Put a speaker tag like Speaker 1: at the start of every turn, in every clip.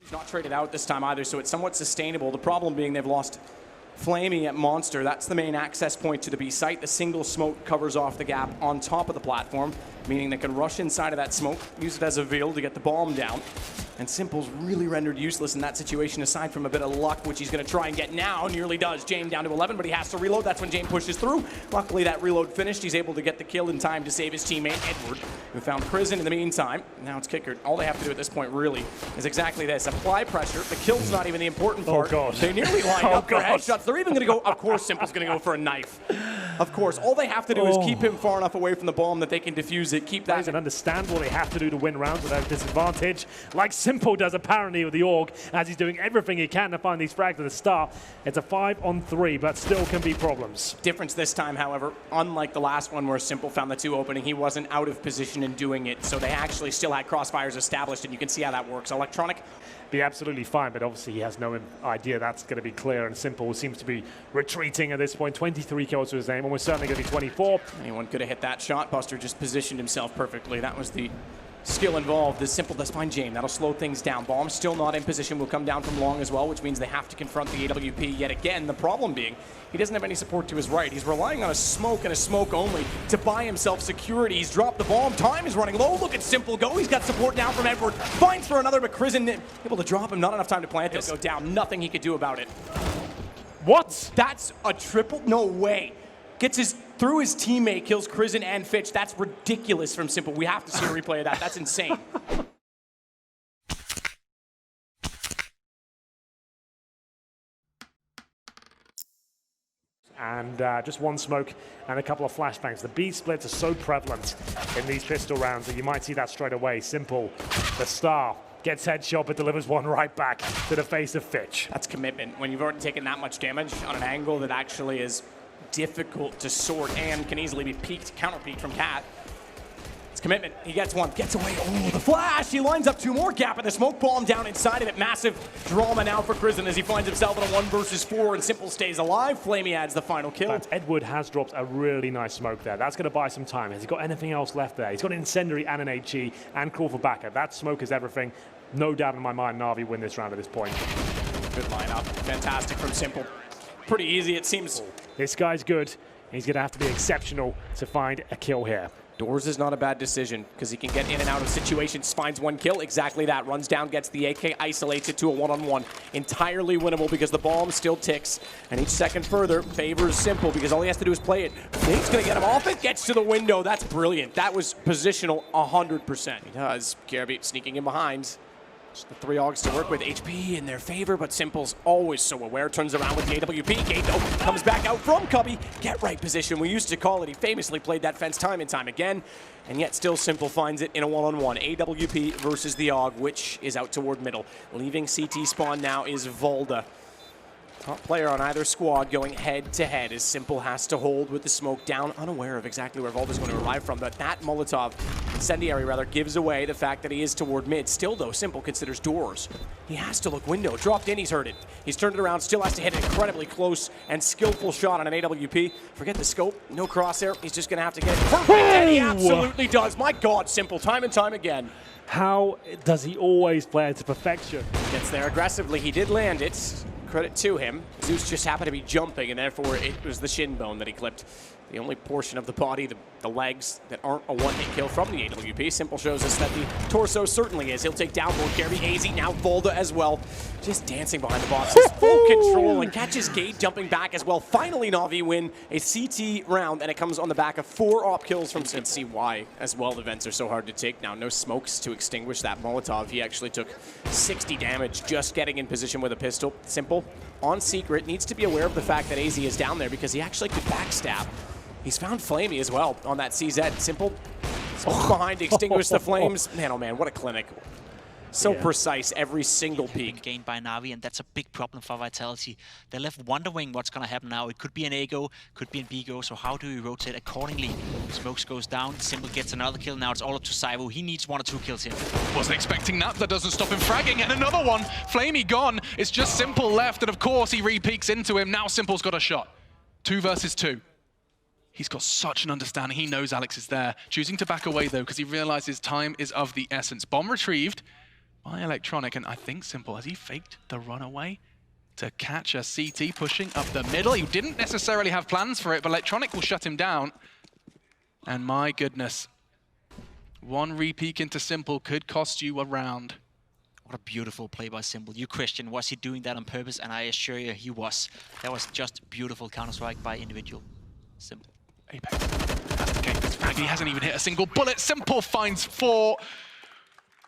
Speaker 1: He's not traded out this time either, so it's somewhat sustainable. The problem being they've lost Flamey at Monster. That's the main access point to the B site. The single smoke covers off the gap on top of the platform, meaning they can rush inside of that smoke, use it as a veil to get the bomb down. And Simple's really rendered useless in that situation, aside from a bit of luck, which he's going to try and get now. Nearly does. Jame down to 11, but he has to reload. That's when Jame pushes through. Luckily, that reload finished. He's able to get the kill in time to save his teammate, Edward, who found Prison in the meantime. Now it's Kicker. All they have to do at this point, really, is exactly this. Apply pressure. The kill's not even the important part.
Speaker 2: Oh, God.
Speaker 1: They nearly lined up for headshots. They're even going to go, of course, Simple's going to go for a knife. Of course. All they have to do is keep him far enough away from the bomb that they can defuse it, keep that.
Speaker 2: And understand what they have to do to win rounds without disadvantage, like Simple does apparently with the AUG, as he's doing everything he can to find these frags at the start. It's a 5-on-3, but still can be problems.
Speaker 1: Difference this time, however, unlike the last one where Simple found the 2 opening, he wasn't out of position in doing it, so they actually still had crossfires established, and you can see how that works. Electronic
Speaker 2: be absolutely fine, but obviously he has no idea that's going to be clear, and Simple seems to be retreating at this point. 23 kills to his name, almost certainly going to be 24.
Speaker 1: Anyone could have hit that shot. Buster just positioned himself perfectly. That was the skill involved. This Simple does find Jame. That'll slow things down. Bomb still not in position. Will come down from long as well, which means they have to confront the AWP yet again. The problem being, he doesn't have any support to his right. He's relying on a smoke and a smoke only to buy himself security. He's dropped the bomb. Time is running low. Look at Simple go. He's got support now from Edward. Finds for another, but Prison able to drop him. Not enough time to plant this. Go down. Nothing he could do about it.
Speaker 2: What?
Speaker 1: That's a triple? No way. Gets his through his teammate, kills Prison and Fitch. That's ridiculous from Simple. We have to see a replay of that. That's insane.
Speaker 2: And just one smoke and a couple of flashbangs. The B splits are so prevalent in these pistol rounds that you might see that straight away. Simple, the star, gets headshot but delivers one right back to the face of Fitch.
Speaker 1: That's commitment. When you've already taken that much damage on an angle that actually is difficult to sort and can easily be peeked, counter-peeked from Cat. It's commitment. He gets one, gets away. Oh, the flash! He lines up 2 more. Gap and the smoke bomb down inside of it. Massive drama now for Prison as he finds himself in a 1 versus 4 and Simple stays alive. Flamey adds the final kill.
Speaker 2: But Edward has dropped a really nice smoke there. That's going to buy some time. Has he got anything else left there? He's got an Incendiary and an HE and call for backup. That smoke is everything. No doubt in my mind Navi win this round at this point.
Speaker 1: Good lineup. Fantastic from Simple. Pretty easy, it seems.
Speaker 2: This guy's good. He's going to have to be exceptional to find a kill here.
Speaker 1: Doors is not a bad decision because he can get in and out of situations, finds 1 kill, exactly that. Runs down, gets the AK, isolates it to a 1-on-1. Entirely winnable because the bomb still ticks. And each second further favors Simple because all he has to do is play it. Nate's going to get him off it, gets to the window. That's brilliant. That was positional 100%. He does. Garabit sneaking in behind. The 3 AUGs to work with, HP in their favor, but Simple's always so aware. Turns around with the AWP. Gate comes back out from Cubby. Get right position. We used to call it. He famously played that fence time and time again, and yet still Simple finds it in a 1-on-1. AWP versus the AUG, which is out toward middle. Leaving CT spawn now is Volda. Top player on either squad going head-to-head as Simple has to hold with the smoke down, unaware of exactly where Volda's going to arrive from. But that Molotov, incendiary rather, gives away the fact that he is toward mid. Still, though, Simple considers doors. He has to look window. Dropped in, he's heard it. He's turned it around, still has to hit an incredibly close and skillful shot on an AWP. Forget the scope, no crosshair. He's just going to have to get it perfect, and he absolutely does. My God, Simple, time and time again.
Speaker 2: How does he always play it to perfection?
Speaker 1: Gets there aggressively. He did land it. Credit to him. Zeus just happened to be jumping, and therefore it was the shin bone that he clipped. The only portion of the body, the legs, that aren't a one-hit kill from the AWP. Simple shows us that the torso certainly is. He'll take down both Gary, AZ, now Volda as well. Just dancing behind the boxes. Full control and catches Gate jumping back as well. Finally, Navi win a CT round, and it comes on the back of 4 op kills from Sim. See why as well the vents are so hard to take now. No smokes to extinguish that Molotov. He actually took 60 damage just getting in position with a pistol. Simple, on secret, needs to be aware of the fact that AZ is down there because he actually could backstab. He's found Flamey as well on that CZ. Simple, smoke behind to extinguish the flames. Man, oh man, what a clinic. So precise, every single peek.
Speaker 3: Gained by Navi, and that's a big problem for Vitality. They're left wondering what's going to happen now. It could be an A go, could be an B go, so how do we rotate accordingly? Smokes goes down, Simple gets another kill. Now it's all up to Saivo. He needs 1 or 2 kills here.
Speaker 4: Wasn't expecting that. That doesn't stop him fragging, and another one. Flamey gone. It's just Simple left, and of course he re-peeks into him. Now Simple's got a shot. 2 versus 2. He's got such an understanding. He knows Alex is there. Choosing to back away, though, because he realizes time is of the essence. Bomb retrieved. by Electronic, and I think Simple, has he faked the runaway to catch a CT pushing up the middle? He didn't necessarily have plans for it, but Electronic will shut him down. And my goodness, one re-peek into Simple could cost you a round.
Speaker 3: What a beautiful play by Simple. You question, was he doing that on purpose? And I assure you, he was. That was just beautiful counter-strike by individual Simple.
Speaker 4: Apex. That's the game. It's Fraggy. He hasn't even hit a single bullet. Simple finds 4.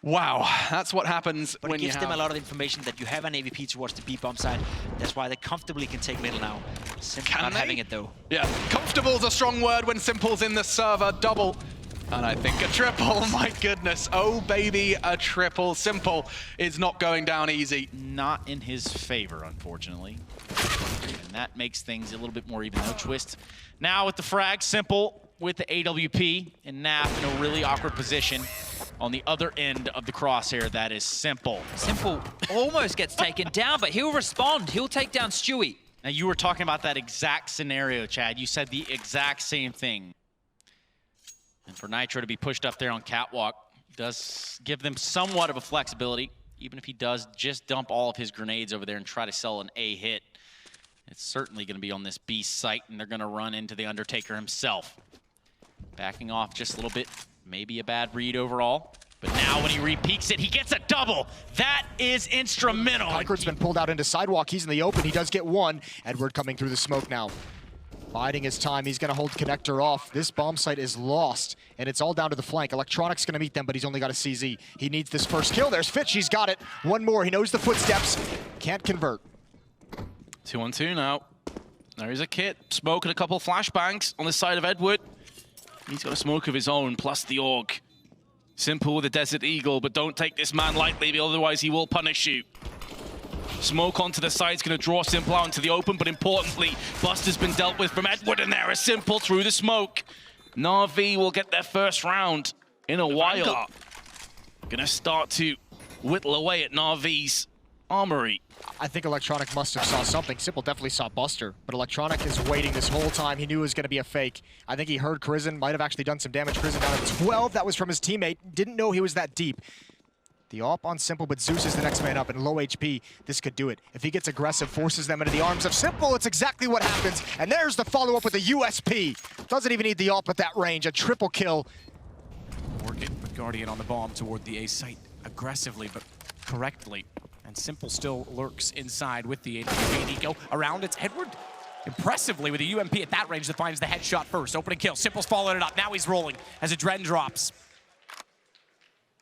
Speaker 4: Wow, that's what happens
Speaker 3: but
Speaker 4: when
Speaker 3: it gives
Speaker 4: you
Speaker 3: them
Speaker 4: have...
Speaker 3: a lot of information that you have an AVP towards the B-bomb side. That's why they comfortably can take middle now. Simple not having it though.
Speaker 4: Yeah, comfortable's a strong word when Simple's in the server. Double. And I think a triple, my goodness. Oh, baby, a triple. Simple is not going down easy.
Speaker 5: Not in his favor, unfortunately. And that makes things a little bit more even though. Twist now with the frag, Simple with the AWP, and Naf in a really awkward position on the other end of the crosshair. That is Simple.
Speaker 6: Simple almost gets taken down, but he'll respond. He'll take down Stewie.
Speaker 5: Now, you were talking about that exact scenario, Chad. You said the exact same thing. And for Nitro to be pushed up there on Catwalk does give them somewhat of a flexibility, even if he does just dump all of his grenades over there and try to sell an A hit. It's certainly going to be on this B site, and they're going to run into the Undertaker himself. Backing off just a little bit, maybe a bad read overall. But now when he re-peeks it, he gets a double. That is instrumental.
Speaker 7: Piker's been pulled out into sidewalk. He's in the open. He does get one. Edward coming through the smoke now. Biding his time. He's going to hold connector off. This bomb site is lost, and it's all down to the flank. Electronic's going to meet them, but he's only got a CZ. He needs this first kill. There's Fitch. He's got it. One more. He knows the footsteps. Can't convert.
Speaker 5: 2-on-2 now. There is a kit. Smoke and a couple flashbangs on the side of Edward. He's got a smoke of his own, plus the AUG. Simple with a Desert Eagle, but don't take this man lightly, otherwise he will punish you. Smoke onto the side is going to draw Simple out into the open, but importantly, Buster's been dealt with from Edward, and there is Simple through the smoke. Navi will get their first round in a while. Going to start to whittle away at Navi's armory.
Speaker 7: I think Electronic must have saw something. Simple definitely saw Buster, but Electronic is waiting this whole time. He knew it was going to be a fake. I think he heard Crizzen, might have actually done some damage. Crizzen down at 12. That was from his teammate. Didn't know he was that deep. The AWP on Simple, but Zeus is the next man up, and low HP, this could do it. If he gets aggressive, forces them into the arms of Simple, it's exactly what happens. And there's the follow-up with the USP. Doesn't even need the AWP at that range. A triple kill.
Speaker 1: Working with Guardian on the bomb toward the A site aggressively, but correctly. And Simple still lurks inside with the AWP. And he go around. It's Edward impressively with a UMP at that range that finds the headshot first. Opening kill. Simple's following it up. Now he's rolling as Adren drops.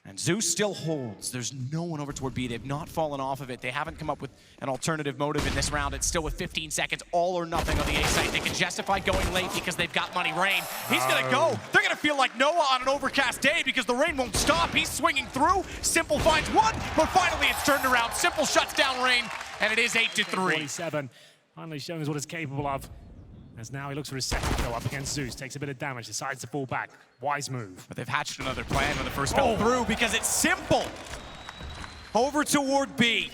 Speaker 1: And Zeus still holds. There's no one over toward B. They've not fallen off of it. They haven't come up with an alternative motive in this round. It's still with 15 seconds, all or nothing on the A site. They can justify going late because they've got money. Rain, he's gonna go. They're gonna feel like Noah on an overcast day because the rain won't stop. He's swinging through. Simple finds one, but finally it's turned around. Simple shuts down Rain, and it is 8-3.
Speaker 2: 47, finally showing us what it's capable of. As now he looks for his second kill up against Zeus, takes a bit of damage, decides to fall back. Wise move.
Speaker 1: But they've hatched another plan when the first fell through because it's Simple. Over toward B.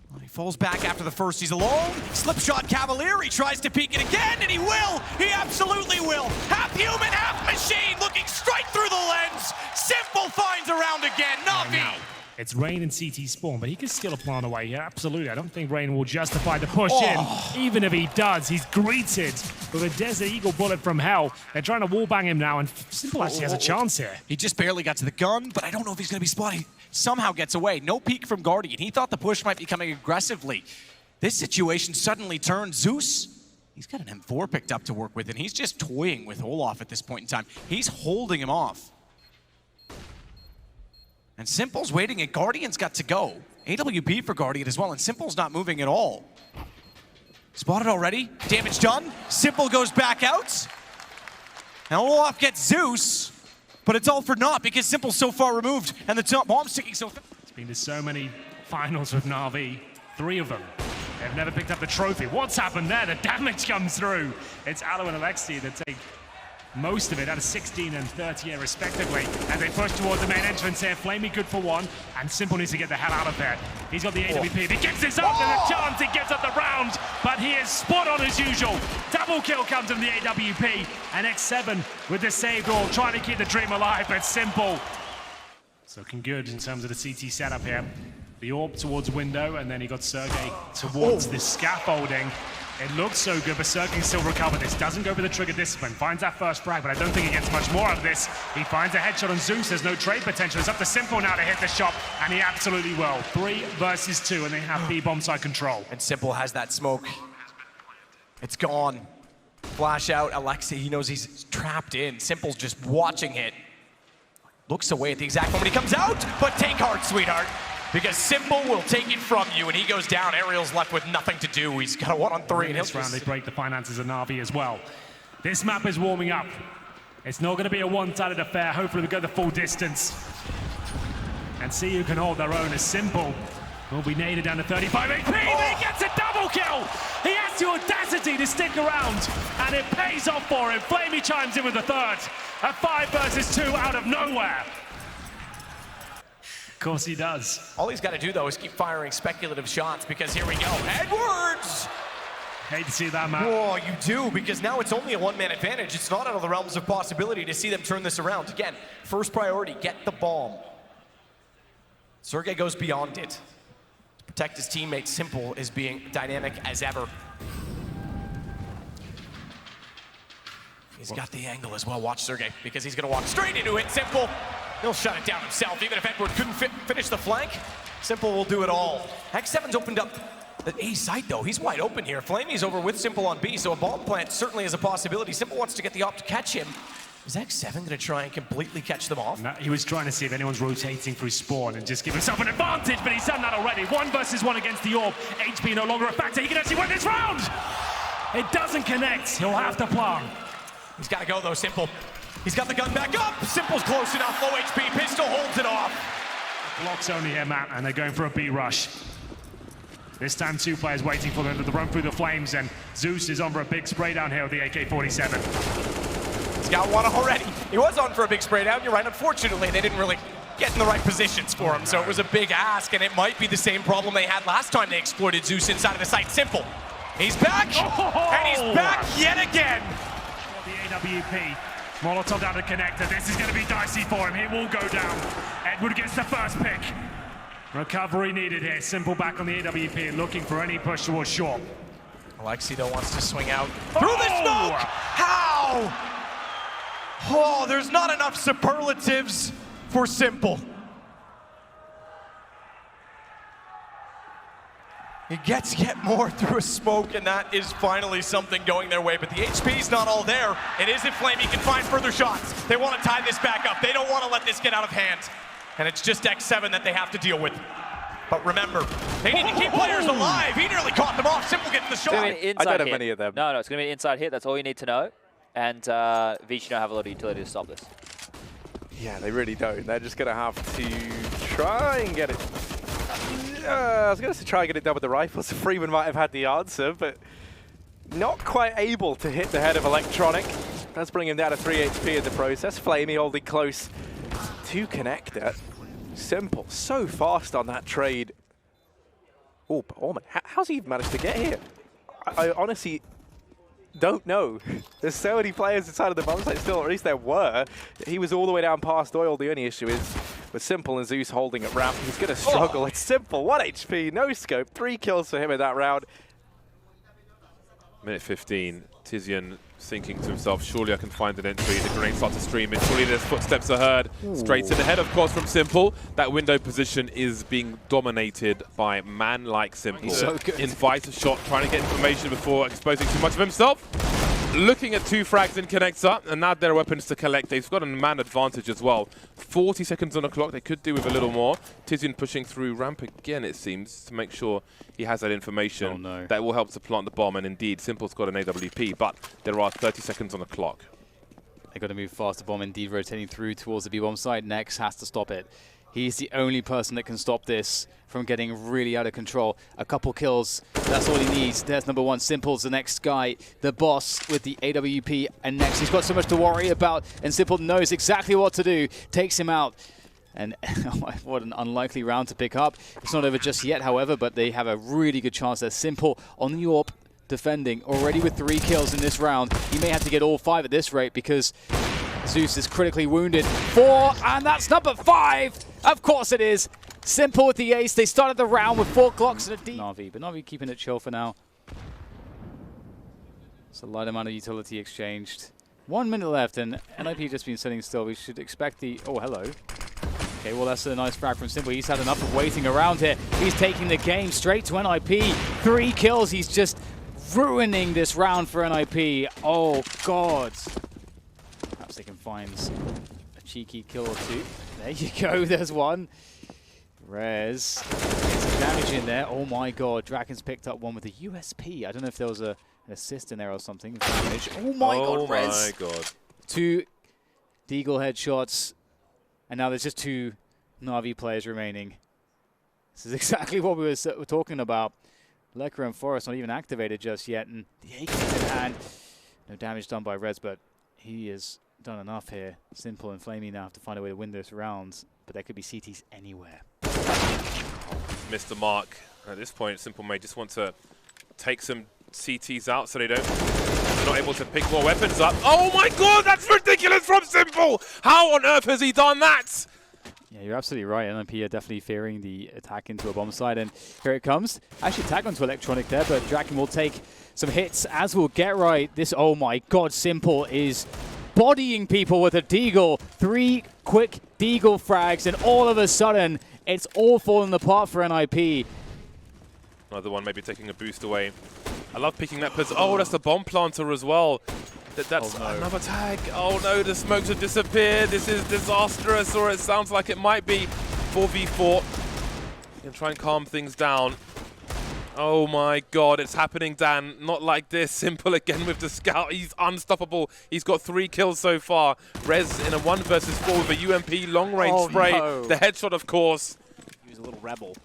Speaker 1: Well, he falls back after the first. He's alone. Slip shot Cavalier. He tries to peek it again, and he will. He absolutely will. Half human, half machine, looking straight through the lens. Simple finds a round again. Navi.
Speaker 2: It's Rain and CT spawn, but he can steal a plant away here. Absolutely. I don't think Rain will justify the push in. Even if he does, he's greeted with a Desert Eagle bullet from hell. They're trying to wallbang him now, and Simple actually has a chance here.
Speaker 1: He just barely got to the gun, but I don't know if he's going to be spotted. He somehow gets away. No peek from Guardian. He thought the push might be coming aggressively. This situation suddenly turned. Zeus, he's got an M4 picked up to work with, and he's just toying with Olaf at this point in time. He's holding him off. And Simple's waiting, and Guardian's got to go. AWP for Guardian as well, and Simple's not moving at all. Spotted already, damage done. Simple goes back out. Now Olaf gets Zeus, but it's all for naught because Simple's so far removed, and the bomb's ticking so fast.
Speaker 2: It's been to so many finals with Navi, 3 of them. They've never picked up the trophy. What's happened there? The damage comes through. It's Aloe and Alexi that take most of it out of 16 and 38 respectively, as they push towards the main entrance here. Flamey good for one, and Simple needs to get the hell out of there. He's got the AWP. If he gets this up, there's a chance he gets up the round, but he is spot on as usual. Double kill comes from the AWP, and X7 with the save goal, trying to keep the dream alive, but Simple. looking good in terms of the CT setup here. The orb towards window, and then he got Sergey towards the scaffolding. It looks so good, but Sergey can still recover this. Doesn't go for the trigger discipline. Finds that first frag, but I don't think he gets much more out of this. He finds a headshot on Zeus. There's no trade potential. It's up to Simple now to hit the shot, and he absolutely will. 3 versus 2, and they have B-bomb side control.
Speaker 1: And Simple has that smoke. It's gone. Flash out. Alexei, he knows he's trapped in. Simple's just watching it. Looks away at the exact moment he comes out, but take heart, sweetheart. Because Simple will take it from you, and he goes down. Ariel's left with nothing to do. He's got a 1-on-3.
Speaker 2: In this round, they break the finances of Navi as well. This map is warming up. It's not going to be a one-sided affair. Hopefully, we go the full distance and see who can hold their own. As Simple will be naded down to 35 HP, but he gets a double kill. He has the audacity to stick around, and it pays off for him. Flamey chimes in with the third. A 5 versus 2 out of nowhere. Of course he does.
Speaker 1: All he's got to do, though, is keep firing speculative shots, because here we go. Edwards!
Speaker 2: Hate to see that, man.
Speaker 1: Oh, you do, because now it's only a one-man advantage. It's not out of the realms of possibility to see them turn this around. Again, first priority, get the bomb. Sergey goes beyond it. To protect his teammate, Simple is being dynamic as ever. He's got the angle as well. Watch Sergey, because he's going to walk straight into it. Simple, he'll shut it down himself. Even if Edward couldn't finish the flank, Simple will do it all. X7's opened up the A side, though. He's wide open here. Flamey's over with Simple on B, so a bomb plant certainly is a possibility. Simple wants to get the op to catch him. Is X7 going to try and completely catch them off?
Speaker 2: No, he was trying to see if anyone's rotating through spawn and just give himself an advantage, but he's done that already. 1 versus 1 against the orb. HP no longer a factor. He can actually win this round. It doesn't connect. He'll have to plant.
Speaker 1: He's got to go, though, Simple. He's got the gun back up. Simple's close enough. Low HP. Pistol holds it off.
Speaker 2: Blocks only here, Matt, and they're going for a B rush. This time, 2 players waiting for them to run through the flames, and Zeus is on for a big spray down here with the AK-47.
Speaker 1: He's got one already. He was on for a big spray down. You're right. Unfortunately, they didn't really get in the right positions for him, so it was a big ask, and it might be the same problem they had last time they exploited Zeus inside of the site. Simple. He's back, and he's back yet again.
Speaker 2: The AWP. Molotov down to connector. This is going to be dicey for him. He will go down. Edward gets the first pick. Recovery needed here. Simple back on the AWP, looking for any push towards short.
Speaker 1: Alexei, though, wants to swing out through the smoke. How? Oh, there's not enough superlatives for Simple. He gets yet more through a smoke, and that is finally something going their way. But the HP's not all there. It is if Flamey can find further shots. They want to tie this back up. They don't want to let this get out of hand. And it's just X7 that they have to deal with. But remember, they need to keep players alive. He nearly caught them off. Simple getting the shot.
Speaker 8: I don't have many of them. No, it's going to be an inside hit. That's all you need to know. And Vici don't have a lot of utility to stop this.
Speaker 9: Yeah, they really don't. They're just going to have to try and get it. I was going to try and get it done with the rifles. Freeman might have had the answer, but not quite able to hit the head of Electronic. Does bring him down to 3 HP in the process. Flamey holding close to connector. Simple, so fast on that trade. Oh, but Orman, how's he even managed to get here? I honestly don't know. There's so many players inside of the bomb site still, or at least there were. He was all the way down past oil. The only issue is with Simple and Zeus holding at ramp. He's going to struggle. It's Simple, 1 HP, no scope, 3 kills for him in that round.
Speaker 10: Minute 15, Tizian thinking to himself, surely I can find an entry. The grenade starts to stream in. Surely there's footsteps are heard. Straight to the head, of course, from Simple. That window position is being dominated by man like Simple.
Speaker 9: So good.
Speaker 10: Invites a shot, trying to get information before exposing too much of himself. Looking at 2 frags in connector, and now there are weapons to collect. They've got a man advantage as well. 40 seconds on the clock. They could do with a little more. Tizian pushing through ramp again, it seems, to make sure he has that information that will help to plant the bomb. And indeed, Simple's got an AWP, but there are 30 seconds on the clock.
Speaker 11: They've got to move fast. The bomb indeed rotating through towards the B-bomb side. Nex has to stop it. He's the only person that can stop this from getting really out of control. A couple kills, that's all he needs. There's number 1. Simple's the next guy, the boss with the AWP. And Nex, he's got so much to worry about, and Simple knows exactly what to do. Takes him out. And what an unlikely round to pick up. It's not over just yet, however, but they have a really good chance there. Simple on the AWP, defending, already with 3 kills in this round. He may have to get all 5 at this rate, because Zeus is critically wounded. 4, and that's number 5. Of course it is. Simple with the ace. They started the round with 4 clocks and a D. Navi, but Navi keeping it chill for now. It's a light amount of utility exchanged. 1 minute left, and NIP just been sitting still. We should expect the... Oh, hello. Okay, well, that's a nice frag from Simple. He's had enough of waiting around here. He's taking the game straight to NIP. 3 kills. He's just ruining this round for NIP. Oh, God. Perhaps they can find a cheeky kill or 2. There you go. There's one. Rez gets some damage in there. Oh, my God. Dragon's picked up one with a USP. I don't know if there was an assist in there or something. Damage. Oh, my God, Rez.
Speaker 10: Oh, my God.
Speaker 11: 2 Deagle headshots. And now there's just 2 Navi players remaining. This is exactly what we were talking about. Lecker and Forrest not even activated just yet. And the AK in hand. No damage done by Rez, but he has done enough here. Simple and Flamey now have to find a way to win this round. But there could be CTs anywhere.
Speaker 10: Missed the mark. At this point, Simple may just want to take some CTs out so they're not able to pick more weapons up. Oh my God, that's ridiculous from Simple! How on earth has he done that?
Speaker 11: Yeah, you're absolutely right. NIP are definitely fearing the attack into a bomb site, and here it comes. Actually tag onto Electronic there, but Draken will take some hits, as will Get Right. This, oh my God, Simple is bodying people with a Deagle. 3 quick Deagle frags, and all of a sudden, it's all falling apart for NIP.
Speaker 10: Another one maybe taking a boost away. I love picking that position. Oh, that's the bomb planter as well. That's another tag. Oh no, the smokes have disappeared. This is disastrous, or it sounds like it might be. 4v4. And try and calm things down. Oh my God, it's happening, Dan. Not like this. Simple again with the scout. He's unstoppable. He's got 3 kills so far. Rez in a 1 versus 4 with a UMP long-range spray.
Speaker 1: No.
Speaker 10: The headshot, of course.
Speaker 1: He was a little rebel.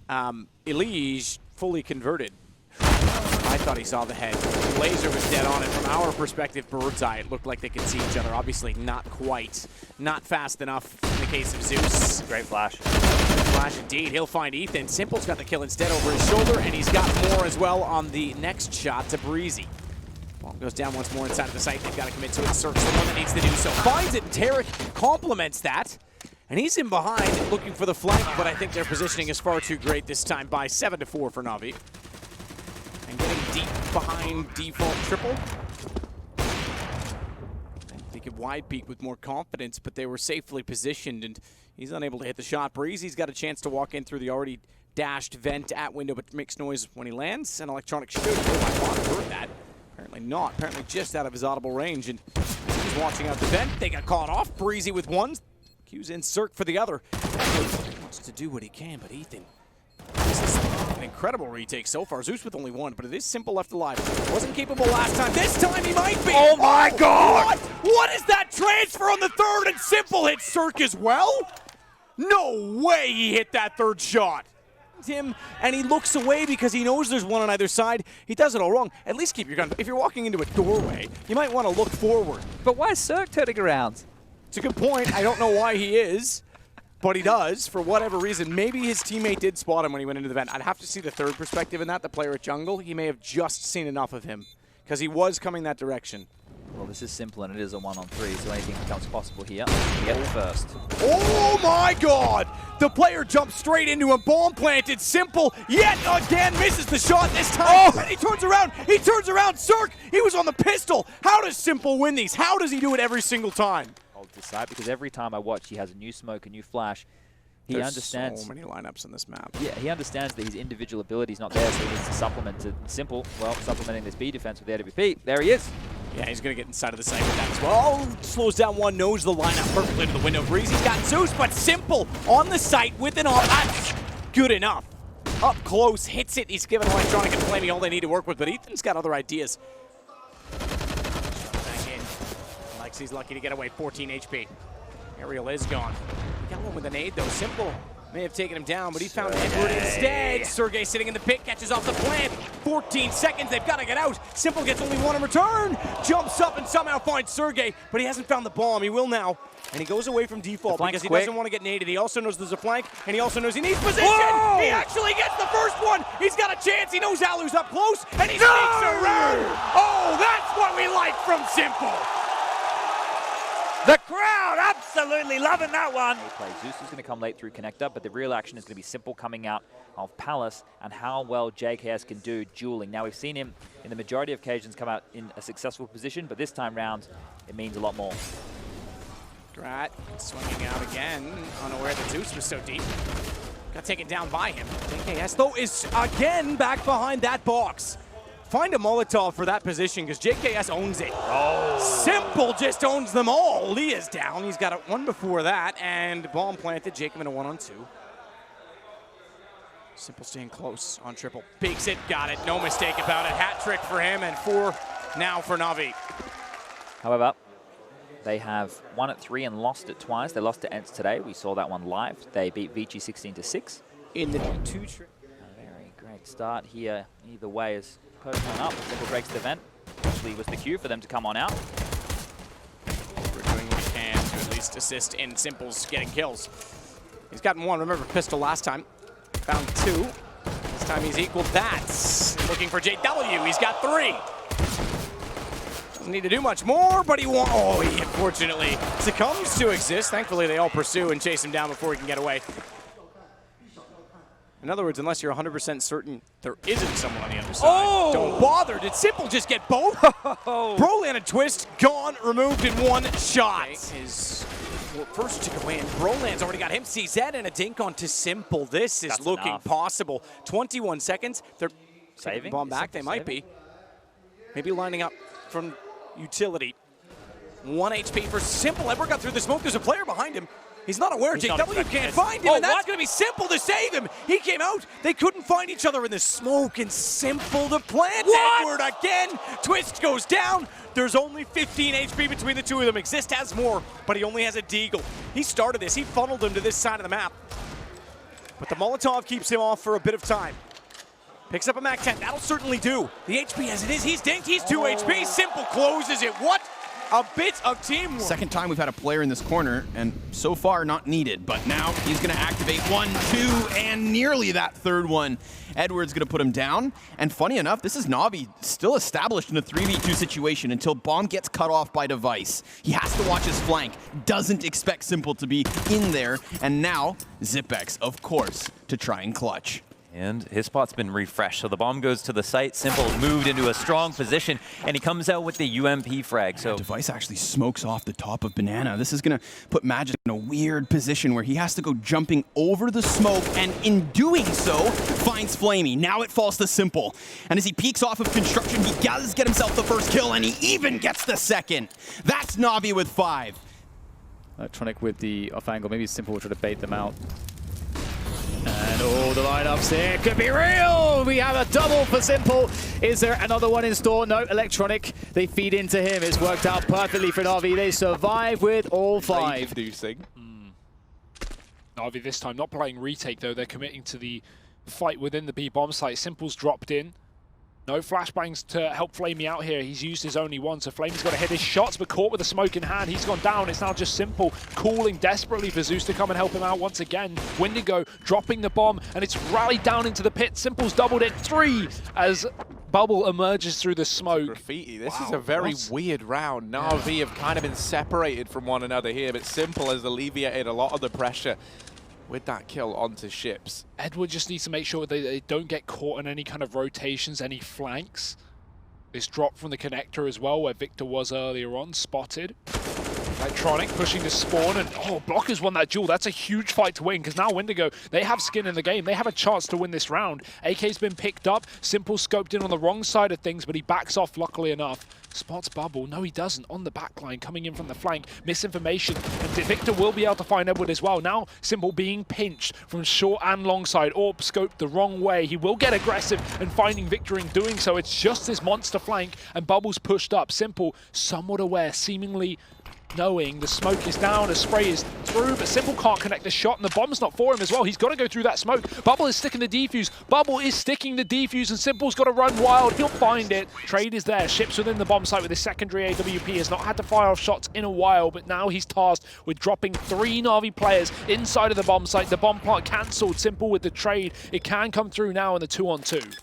Speaker 1: Elige fully converted. I thought he saw the head. Laser was dead on it. From our perspective, bird's eye, it looked like they could see each other. Obviously, not quite. Not fast enough in the case of Zeus.
Speaker 8: Great flash.
Speaker 1: Flash indeed. He'll find Ethan. Simple's got the kill instead over his shoulder, and he's got more as well on the next shot to Breezy. Ball goes down once more inside of the site. They've got to commit to it. Cirque's the one that needs to do so. Finds it, and Tarek complements that. And he's in behind looking for the flank, but I think their positioning is far too great this time by 7-4 for Navi. And getting deep behind default triple. And they could wide peek with more confidence, but they were safely positioned, and he's unable to hit the shot. Breezy's got a chance to walk in through the already dashed vent at window, but makes noise when he lands. And Electronic should. Oh, my God, heard that. Apparently not. Apparently just out of his audible range, and he's watching out the vent. They got caught off. Breezy with 1. Q's in Cirque for the other. He wants to do what he can, but Ethan, this is an incredible retake so far. Zeus with only 1, but it is Simple left alive. Wasn't capable last time. This time he might be.
Speaker 10: Oh my God!
Speaker 1: What is that transfer on the 3rd, and Simple hits Cirque as well? No way he hit that 3rd shot. Him, and he looks away because he knows there's one on either side. He does it all wrong. At least keep your gun. If you're walking into a doorway, you might want to look forward.
Speaker 6: But why is Cirque turning around?
Speaker 1: It's a good point. I don't know why he is, but he does for whatever reason. Maybe his teammate did spot him when he went into the vent. I'd have to see the 3rd perspective in that, the player at jungle. He may have just seen enough of him because he was coming that direction.
Speaker 8: Well, this is Simple, and it is a 1-on-3, so anything becomes possible here. Get the first.
Speaker 1: Oh my God! The player jumps straight into a bomb planted. Simple yet again misses the shot this time. Oh! And he turns around. He turns around. Cirque, he was on the pistol. How does Simple win these? How does he do it every single time?
Speaker 8: I'll decide, because every time I watch, he has a new smoke, a new flash. He
Speaker 1: There's
Speaker 8: understands
Speaker 1: so many lineups in this map.
Speaker 8: Yeah, he understands that his individual ability is not there, so he needs to supplement to Simple. Well, supplementing this B defense with the AWP. There he is.
Speaker 1: Yeah, he's going to get inside of the site with that as well. Oh, slows down 1, knows the lineup perfectly to the window. Breezy's got Zeus, but Simple on the site with an off. That's good enough. Up close, hits it. He's given Electronic and Flamey all they need to work with, but Ethan's got other ideas. Back in. Lexi's lucky to get away, 14 HP. Aerial is gone. He got one with a nade, though. Simple may have taken him down, but he found Edward instead. Sergey sitting in the pit, catches off the plant. 14 seconds, they've got to get out. Simple gets only 1 in return. Jumps up and somehow finds Sergey, but he hasn't found the bomb. He will now. And he goes away from default because he doesn't want to get naded. He also knows there's a flank, and he also knows he needs position. Whoa! He actually gets the first one. He's got a chance. He knows Alu's up close, and he sneaks around. Oh, that's what we like from Simple.
Speaker 12: The crowd absolutely loving that one.
Speaker 8: Zeus is going to come late through connector, but the real action is going to be Simple coming out of Palace and how well JKS can do dueling. Now, we've seen him in the majority of occasions come out in a successful position, but this time round, it means a lot more.
Speaker 1: Grat swinging out again, unaware that Zeus was so deep. Got taken down by him. JKS, though, is again back behind that box. Find a Molotov for that position because JKS owns it. Oh. Simple just owns them all. Lee is down. He's got one before that, and bomb planted. Jacob in a 1-on-2. Simple staying close on triple. Peeks it, got it. No mistake about it. Hat trick for him, and 4 now for Navi.
Speaker 8: However, they have won at 3 and lost it twice. They lost to Ents today. We saw that one live. They beat Vici 16-6.
Speaker 1: In the 2 trip.
Speaker 8: A very great start here. Either way is post one up. Simple breaks the vent. Actually was the cue for them to come on out.
Speaker 1: We're doing what we can to at least assist in Simple's getting kills. He's gotten 1. Remember pistol last time. Found 2. This time he's equaled that. Looking for JW. He's got 3. Doesn't need to do much more, but he won't. Oh, he unfortunately succumbs to exist. Thankfully, they all pursue and chase him down before he can get away. In other words, unless you're 100% certain there isn't someone on the other side, don't bother. Did Simple just get both? Bro landed twist, gone, removed in 1 shot. His first tick away, and Broland's already got him. CZ and a dink onto Simple. This is looking possible. 21 seconds. They're saving bomb back. They might be. Maybe lining up from utility. 1 HP for Simple. Edward got through the smoke. There's a player behind him. He's not aware. JW can't find him, and that's going to be Simple to save him. He came out. They couldn't find each other in the smoke, and Simple to plant Edward again. Twist goes down. There's only 15 HP between the two of them. Exist has more, but he only has a deagle. He started this. He funneled him to this side of the map. But the Molotov keeps him off for a bit of time. Picks up a Mac 10. That'll certainly do. The HP as it is. He's dinked. He's 2 HP. Simple closes it. What a bit of teamwork.
Speaker 13: Second time we've had a player in this corner, and so far not needed. But now he's going to activate 1, 2, and nearly that 3rd one. Edward's going to put him down. And funny enough, this is Navi still established in a 3v2 situation until bomb gets cut off by device. He has to watch his flank. Doesn't expect Simple to be in there. And now Zipex, of course, to try and clutch.
Speaker 14: And his spot's been refreshed, so the bomb goes to the site. Simple's moved into a strong position, and he comes out with the UMP frag. So
Speaker 13: device actually smokes off the top of Banana. This is going to put Magic in a weird position where he has to go jumping over the smoke, and in doing so, finds Flamey. Now it falls to Simple. And as he peeks off of construction, he does get himself the first kill, and he even gets the second. That's Navi with 5.
Speaker 11: Electronic with the off angle. Maybe Simple will try to bait them out. And the lineups here could be real. We have a double for Simple. Is there another one in store? No, Electronic. They feed into him. It's worked out perfectly for Navi. They survive with all 5.
Speaker 2: Navi this time not playing retake though. They're committing to the fight within the B bomb site. Simple's dropped in. No flashbangs to help Flamey out here. He's used his only one, so Flamey's got to hit his shots, but caught with a smoke in hand. He's gone down. It's now just Simple calling desperately for Zeus to come and help him out once again. Wendigo dropping the bomb, and it's rallied down into the pit. Simple's doubled it 3 as Bubble emerges through the smoke.
Speaker 15: Graffiti. This is a very weird round. Navi have kind of been separated from one another here, but Simple has alleviated a lot of the pressure with that kill onto ships.
Speaker 2: Edward just needs to make sure they don't get caught in any kind of rotations, any flanks. This drop from the connector as well, where Victor was earlier on, spotted. Electronic pushing to spawn, and Blockers won that duel. That's a huge fight to win, because now Wendigo, they have skin in the game. They have a chance to win this round. AK's been picked up. Simple scoped in on the wrong side of things, but he backs off luckily enough. Spots Bubble. No, he doesn't. On the back line, coming in from the flank. Misinformation. And Victor will be able to find Edward as well. Now, Simple being pinched from short and long side. Orb scoped the wrong way. He will get aggressive and finding Victor in doing so. It's just his monster flank, and Bubble's pushed up. Simple, somewhat aware, seemingly knowing the smoke is down, a spray is through, but Simple can't connect the shot, and the bomb's not for him as well. He's got to go through that smoke. Bubble is sticking the defuse. Bubble is sticking the defuse, and Simple's got to run wild. He'll find it. Trade is there. Ships within the bomb site with his secondary AWP. Has not had to fire off shots in a while, but now he's tasked with dropping 3 Navi players inside of the bomb site. The bomb plot cancelled. Simple with the trade. It can come through now in the 2-on-2.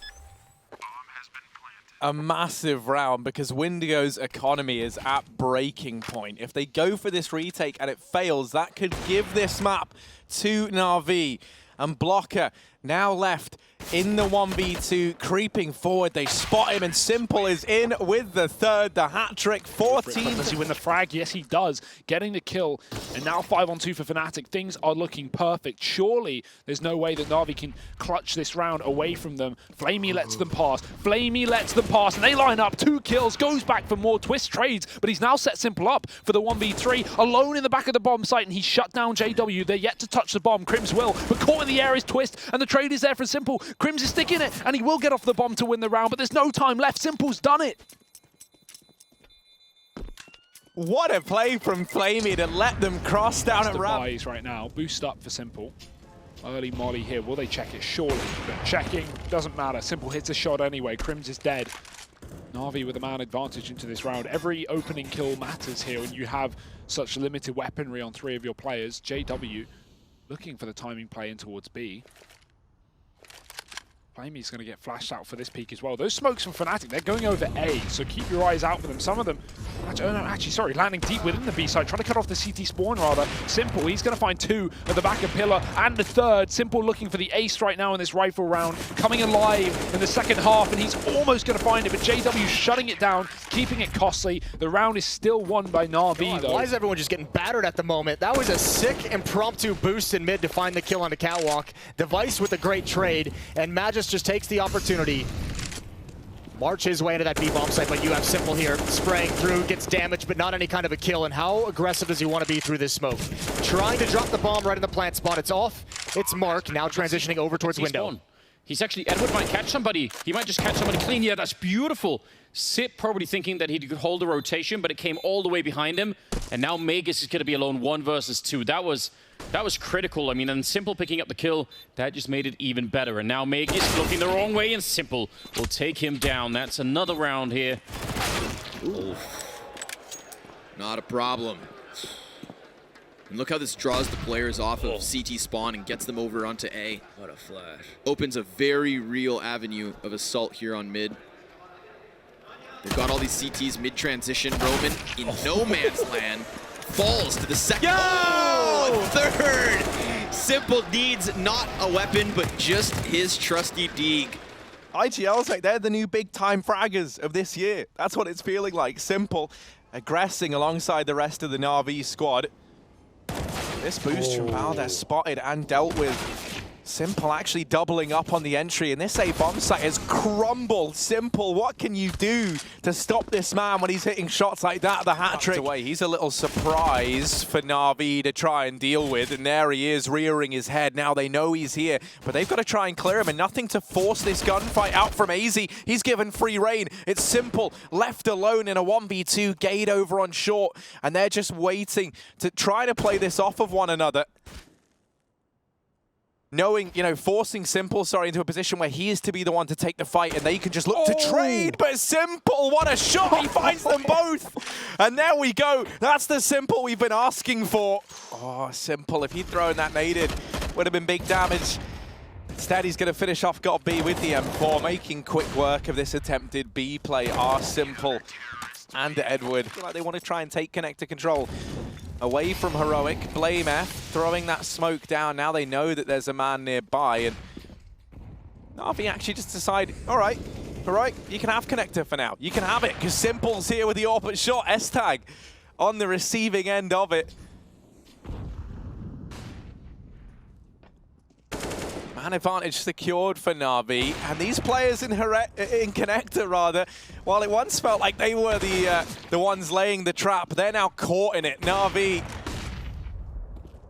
Speaker 15: a massive round because Wendigo's economy is at breaking point. If they go for this retake and it fails, that could give this map to Na'Vi. And Blocker now left in the 1v2, creeping forward. They spot him, and Simple is in with the third, the hat trick. 14.
Speaker 16: Does he win the frag? Yes, he does. Getting the kill, and now 5-on-2 for Fnatic. Things are looking perfect. Surely there's no way that Na'Vi can clutch this round away from them. Flamey lets them pass. Flamey lets them pass, and they line up. 2 kills, goes back for more twist trades, but he's now set Simple up for the 1v3, alone in the back of the bomb site, and he's shut down JW. They're yet to touch the bomb. Crims will, but caught in the air is Twist, and the trade is there for Simple. Crims is sticking it, and he will get off the bomb to win the round, but there's no time left. Simple's done it.
Speaker 15: What a play from Flamey to let them cross down at ramp.
Speaker 16: Buys right now. Boost up for Simple. Early molly here. Will they check it? Surely. But checking doesn't matter. Simple hits a shot anyway. Crims is dead. Na'Vi with a man advantage into this round. Every opening kill matters here when you have such limited weaponry on 3 of your players. JW looking for the timing play in towards B. Flamey's going to get flashed out for this peak as well. Those smokes from Fnatic, they're going over A, so keep your eyes out for them. Some of them, actually, landing deep within the B side, trying to cut off the CT spawn rather. Simple, he's going to find 2 at the back of Pillar and the third. Simple looking for the ace right now in this rifle round, coming alive in the second half, and he's almost going to find it, but JW shutting it down, keeping it costly. The round is still won by Na'Vi, though.
Speaker 7: Why is everyone just getting battered at the moment? That was a sick impromptu boost in mid to find the kill on the catwalk. Device with a great trade, and Magis just takes the opportunity. March his way into that B-bomb site, but you have Simple here, spraying through, gets damaged, but not any kind of a kill. And how aggressive does he want to be through this smoke? Trying to drop the bomb right in the plant spot. It's off. It's Mark, now transitioning over towards window.
Speaker 17: He's actually, Edward might catch somebody. He might just catch somebody clean. Yeah, that's beautiful. Sip probably thinking that he could hold the rotation, but it came all the way behind him. And now Magus is going to be alone 1 versus 2. That was critical. I mean, and Simple picking up the kill, that just made it even better. And now Magus looking the wrong way, and Simple will take him down. That's another round here.
Speaker 13: Ooh. Not a problem. And look how this draws the players off of CT spawn and gets them over onto A. What a flash. Opens a very real avenue of assault here on mid. They've got all these CTs mid-transition. Roman in no man's land. Falls to the second. Oh, third. Simple needs not a weapon, but just his trusty Deeg.
Speaker 15: IGL's like, they're the new big-time fraggers of this year. That's what it's feeling like. Simple aggressing alongside the rest of the Na'Vi squad. This boost from Valdez spotted and dealt with. Simple actually doubling up on the entry, and this A bomb site has crumbled. Simple, what can you do to stop this man when he's hitting shots like that? The hat trick away. He's a little surprise for Na'Vi to try and deal with, and there he is rearing his head. Now they know he's here, but they've got to try and clear him, and nothing to force this gunfight out from AZ. He's given free reign. It's Simple left alone in a 1v2, Gade over on short, and they're just waiting to try to play this off of one another. Knowing, forcing Simple, into a position where he is to be the one to take the fight, and they can just look to trade. But Simple, what a shot! He finds them both, and there we go. That's the Simple we've been asking for. Oh, Simple, if he'd thrown that naded, would have been big damage. Instead, he's going to finish off got B with the M4, making quick work of this attempted B play. Simple and Edward. I feel like they want to try and take connector control away from Heroic. Blame F, throwing that smoke down. Now they know that there's a man nearby, and Na'Vi actually just decide, all right, Heroic, you can have connector for now. You can have it, because Simple's here with the AWP shot. S-Tag on the receiving end of it. Man advantage secured for Na'Vi, and these players in Connector, rather, while it once felt like they were the ones laying the trap, they're now caught in it. Na'Vi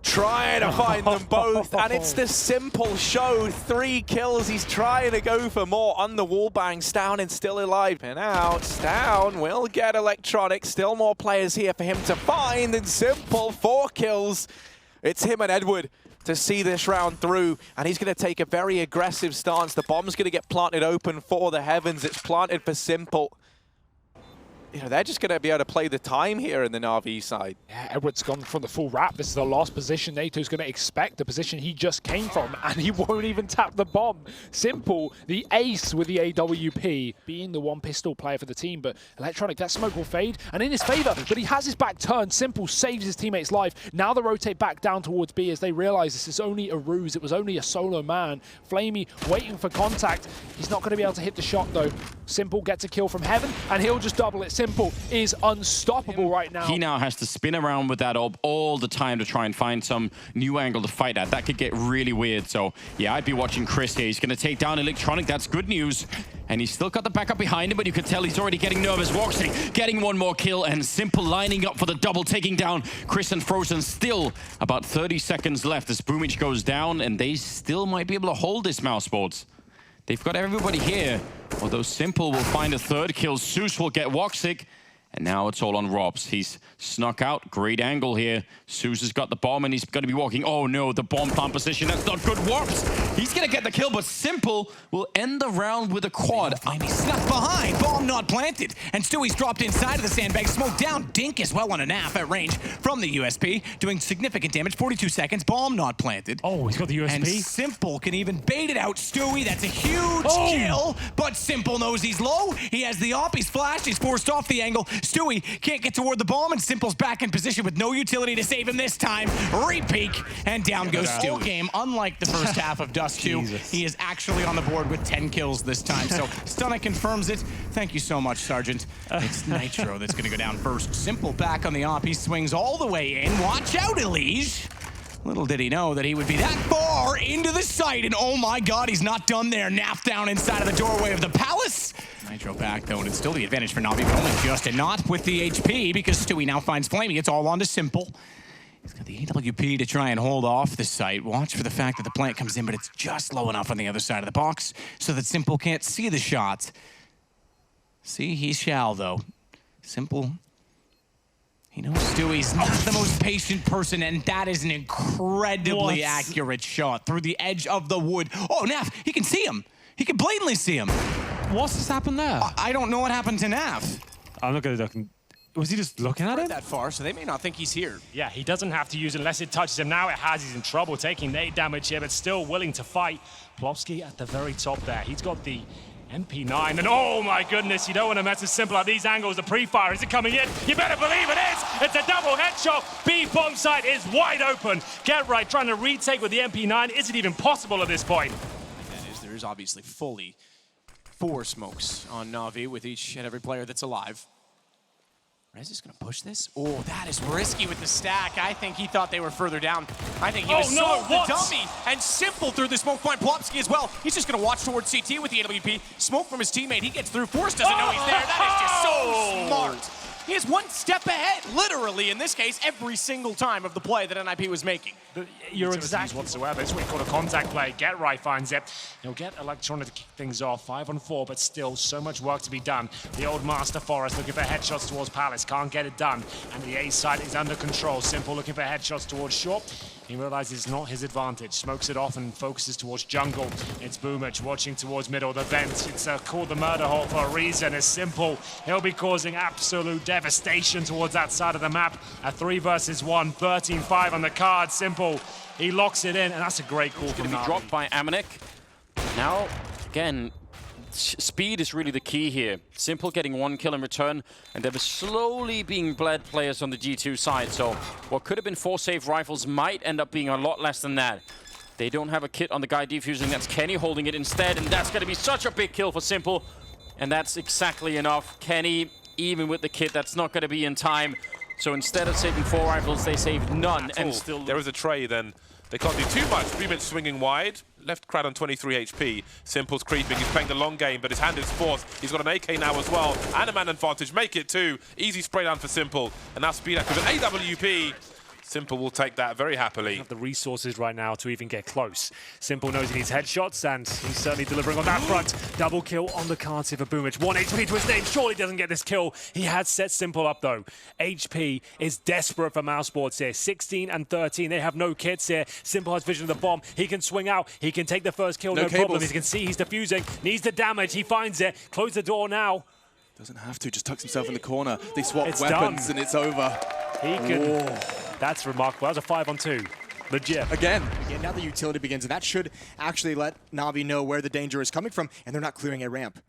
Speaker 15: trying to find them both, and it's the Simple show. 3 kills, he's trying to go for more on the wallbang. Stown is still alive. And out, Stown will get electronic. Still more players here for him to find, and Simple, 4 kills. It's him and Edward to see this round through, and he's going to take a very aggressive stance. The bomb's going to get planted open for the heavens. It's planted for Simple. they're just going to be able to play the time here in the Navi side.
Speaker 16: Yeah, Edward's gone from the full wrap. This is the last position NATO's going to expect, the position he just came from, and he won't even tap the bomb. Simple, the ace with the AWP, being the one pistol player for the team, but Electronic, that smoke will fade, and in his favor, but he has his back turned. Simple saves his teammate's life. Now they rotate back down towards B as they realize this is only a ruse. It was only a solo man. Flamey waiting for contact. He's not going to be able to hit the shot, though. Simple gets a kill from heaven, and he'll just double it. Simple is unstoppable right now.
Speaker 17: He now has to spin around with that orb all the time to try and find some new angle to fight at. That could get really weird. So, yeah, I'd be watching Chris here. He's going to take down Electronic. That's good news. And he's still got the backup behind him, but you can tell he's already getting nervous. Woxley getting one more kill, and Simple lining up for the double, taking down Chris and Frozen. Still about 30 seconds left as Boomich goes down, and they still might be able to hold this mouse boards. They've got everybody here, although Simple will find a third kill. Zeus will get Woxic, and now it's all on Robs. He's snuck out. Great angle here. Zeus has got the bomb, and he's going to be walking. Oh, no, the bomb plant position. That's not good. Warps. He's going to get the kill, but Simple will end the round with a quad.
Speaker 18: Flamey snuck behind. Bomb not planted. And Stewie's dropped inside of the sandbag. Smoke down. Dink as well on a NAF at range from the USP. Doing significant damage. 42 seconds. Bomb not planted.
Speaker 2: Oh, he's got the USP.
Speaker 18: And Simple can even bait it out. Stewie, that's a huge kill. But Simple knows he's low. He has the op. He's flashed. He's forced off the angle. Stewie can't get toward the bomb, and Simple's back in position with no utility to save him this time. Repeak, and down goes Stewie. Game, unlike the first half of Dust 2, he is actually on the board with 10 kills this time. So Stunna confirms it. Thank you so much, Sergeant. It's Nitro that's going to go down first. Simple back on the op. He swings all the way in. Watch out, Elige. Little did he know that he would be that far into the site, and oh my god, he's not done there. Nap down inside of the doorway of the palace. Nitro back, though, and it's still the advantage for Navi, but only just, and not with the HP, because Stewie now finds Flamey. It's all on to Simple. He's got the AWP to try and hold off the site. Watch for the fact that the plant comes in, but it's just low enough on the other side of the box so that Simple can't see the shot. See, he shall, though. Simple... He knows Stewie's not the most patient person, and that is an incredibly accurate shot through the edge of the wood. Oh, Naf, he can see him. He can blatantly see him.
Speaker 19: What's just happened there?
Speaker 18: I don't know what happened to Naf.
Speaker 19: I'm not going to look. Was he just looking at him?
Speaker 1: That far, so they may not think he's here.
Speaker 2: Yeah, he doesn't have to use it unless it touches him. Now it has. He's in trouble, taking 8 damage here, but still willing to fight. Plofsky at the very top there. He's got the MP9, and oh my goodness, you don't want to mess with Simple at these angles. The pre-fire, is it coming in? You better believe it is! It's a double headshot. B bomb site is wide open. Get right, trying to retake with the MP9. Is it even possible at this point?
Speaker 1: There is obviously fully 4 smokes on Navi with each and every player that's alive. Rez is going to push this. Oh, that is risky with the stack. I think he thought they were further down. I think he was sold the dummy. And Simple through the smoke point. Plopsky as well. He's just going to watch towards CT with the AWP. Smoke from his teammate. He gets through. Force doesn't know he's there. That is just so smart. He is one step ahead, literally, in this case, every single time of the play that NIP was making.
Speaker 2: You're exactly whatsoever. It's what you call a contact play. Get right finds it. He'll get Electronic to kick things off. 5 on 4, but still so much work to be done. The old Master Forest looking for headshots towards Palace. Can't get it done. And the A side is under control. Simple looking for headshots towards Short. He realizes it's not his advantage. Smokes it off and focuses towards jungle. It's Boomich watching towards middle. The vent. It's called the murder hole for a reason. It's Simple. He'll be causing absolute devastation towards that side of the map. A 3 versus 1. 13-5 on the card. Simple. He locks it in, and that's a great call from Navi.
Speaker 17: Going to be dropped by Amanek. Now, again, speed is really the key here. Simple getting 1 kill in return, and they were slowly being bled players on the G2 side. So what could have been 4 safe rifles might end up being a lot less than that. They don't have a kit on the guy defusing. That's Kenny holding it instead, and that's going to be such a big kill for Simple. And that's exactly enough. Kenny, even with the kit, that's not going to be in time. So instead of saving 4 rifles, they saved none, and still...
Speaker 10: There is a tray, then. They can't do too much. Boomich swinging wide. Left Crad on 23 HP. Simple's creeping. He's playing the long game, but his hand is forced. He's got an AK now as well. And a man advantage. Make it 2. Easy spray down for Simple. And now speed up with an AWP. Simple will take that very happily.
Speaker 2: Have the resources right now to even get close. Simple knows he needs headshots, and he's certainly delivering on that front. Double kill on the cards here for Boomich. 1 HP to his name. Surely doesn't get this kill. He has set Simple up, though. HP is desperate for Mouseboards here. 16 and 13. They have no kits here. Simple has vision of the bomb. He can swing out. He can take the first kill, no problem. He can see he's defusing. Needs the damage. He finds it. Close the door now.
Speaker 20: Doesn't have to, just tucks himself in the corner. They swap
Speaker 2: It's
Speaker 20: weapons
Speaker 2: done.
Speaker 20: and it's over.
Speaker 2: He can. That's remarkable. That was a 5-on-2. Legit.
Speaker 20: Again,
Speaker 7: now the utility begins, and that should actually let Navi know where the danger is coming from, and they're not clearing a ramp.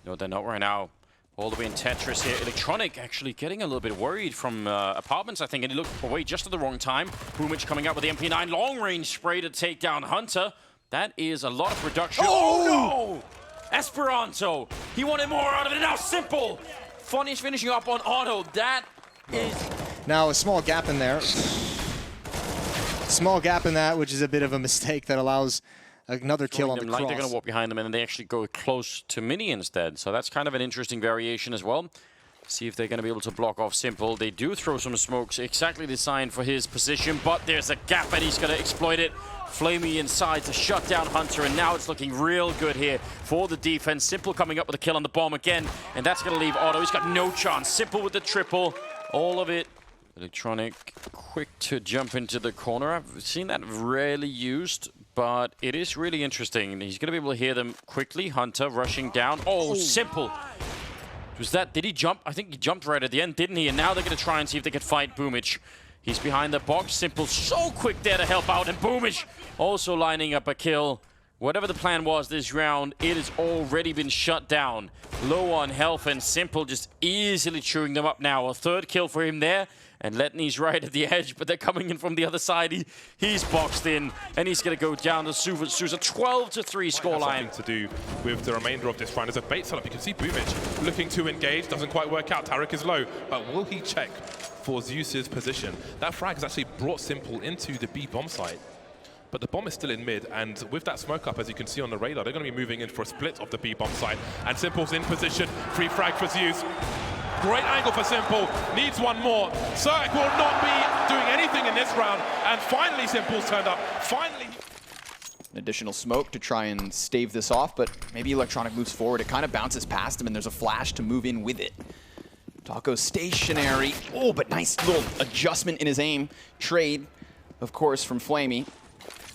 Speaker 17: No, they're not right now. All the way in Tetris here. Electronic actually getting a little bit worried from Apartments, I think, and he looked away just at the wrong time. Boomich coming out with the MP9 long-range spray to take down Hunter. That is a lot of production. Oh no! Esperanto! He wanted more out of it, and now Simple! Funny's finishing up on auto. That is...
Speaker 7: Now, a small gap in there. Small gap in that, which is a bit of a mistake that allows another kill on the cross.
Speaker 17: Like they're going to walk behind them, and then they actually go close to Mini instead. So that's kind of an interesting variation as well. See if they're going to be able to block off Simple. They do throw some smokes, exactly designed for his position, but there's a gap, and he's going to exploit it. Flamey inside to shut down Hunter, and now it's looking real good here for the defense. Simple coming up with a kill on the bomb again, and that's going to leave Otto. He's got no chance. Simple with the triple. All of it. Electronic quick to jump into the corner. I've seen that rarely used, but it is really interesting. He's going to be able to hear them quickly. Hunter rushing down. Oh, Simple. Was that, did he jump? I think he jumped right at the end, didn't he? And now they're going to try and see if they can fight Boomich. He's behind the box. Simple so quick there to help out. And Boomich also lining up a kill. Whatever the plan was this round, it has already been shut down. Low on health, and Simple just easily chewing them up now. A third kill for him there. And Letney's right at the edge, but they're coming in from the other side. He's boxed in, and he's going to go down to Sousa. 12-3 scoreline.
Speaker 10: To do with the remainder of this round as a bait setup. You can see Boomich looking to engage, doesn't quite work out. Tarek is low, but will he check for Zeus's position? That frag has actually brought Simple into the B bomb site. But the bomb is still in mid, and with that smoke up, as you can see on the radar, they're going to be moving in for a split of the B bomb site. And Simple's in position. Free frag for Zeus. Great angle for Simple. Needs one more. Zerk will not be doing anything in this round. And finally, Simple's turned up. Finally.
Speaker 13: An additional smoke to try and stave this off, but maybe Electronic moves forward. It kind of bounces past him, and there's a flash to move in with it. Taco stationary. Oh, but nice little adjustment in his aim. Trade, of course, from Flamey.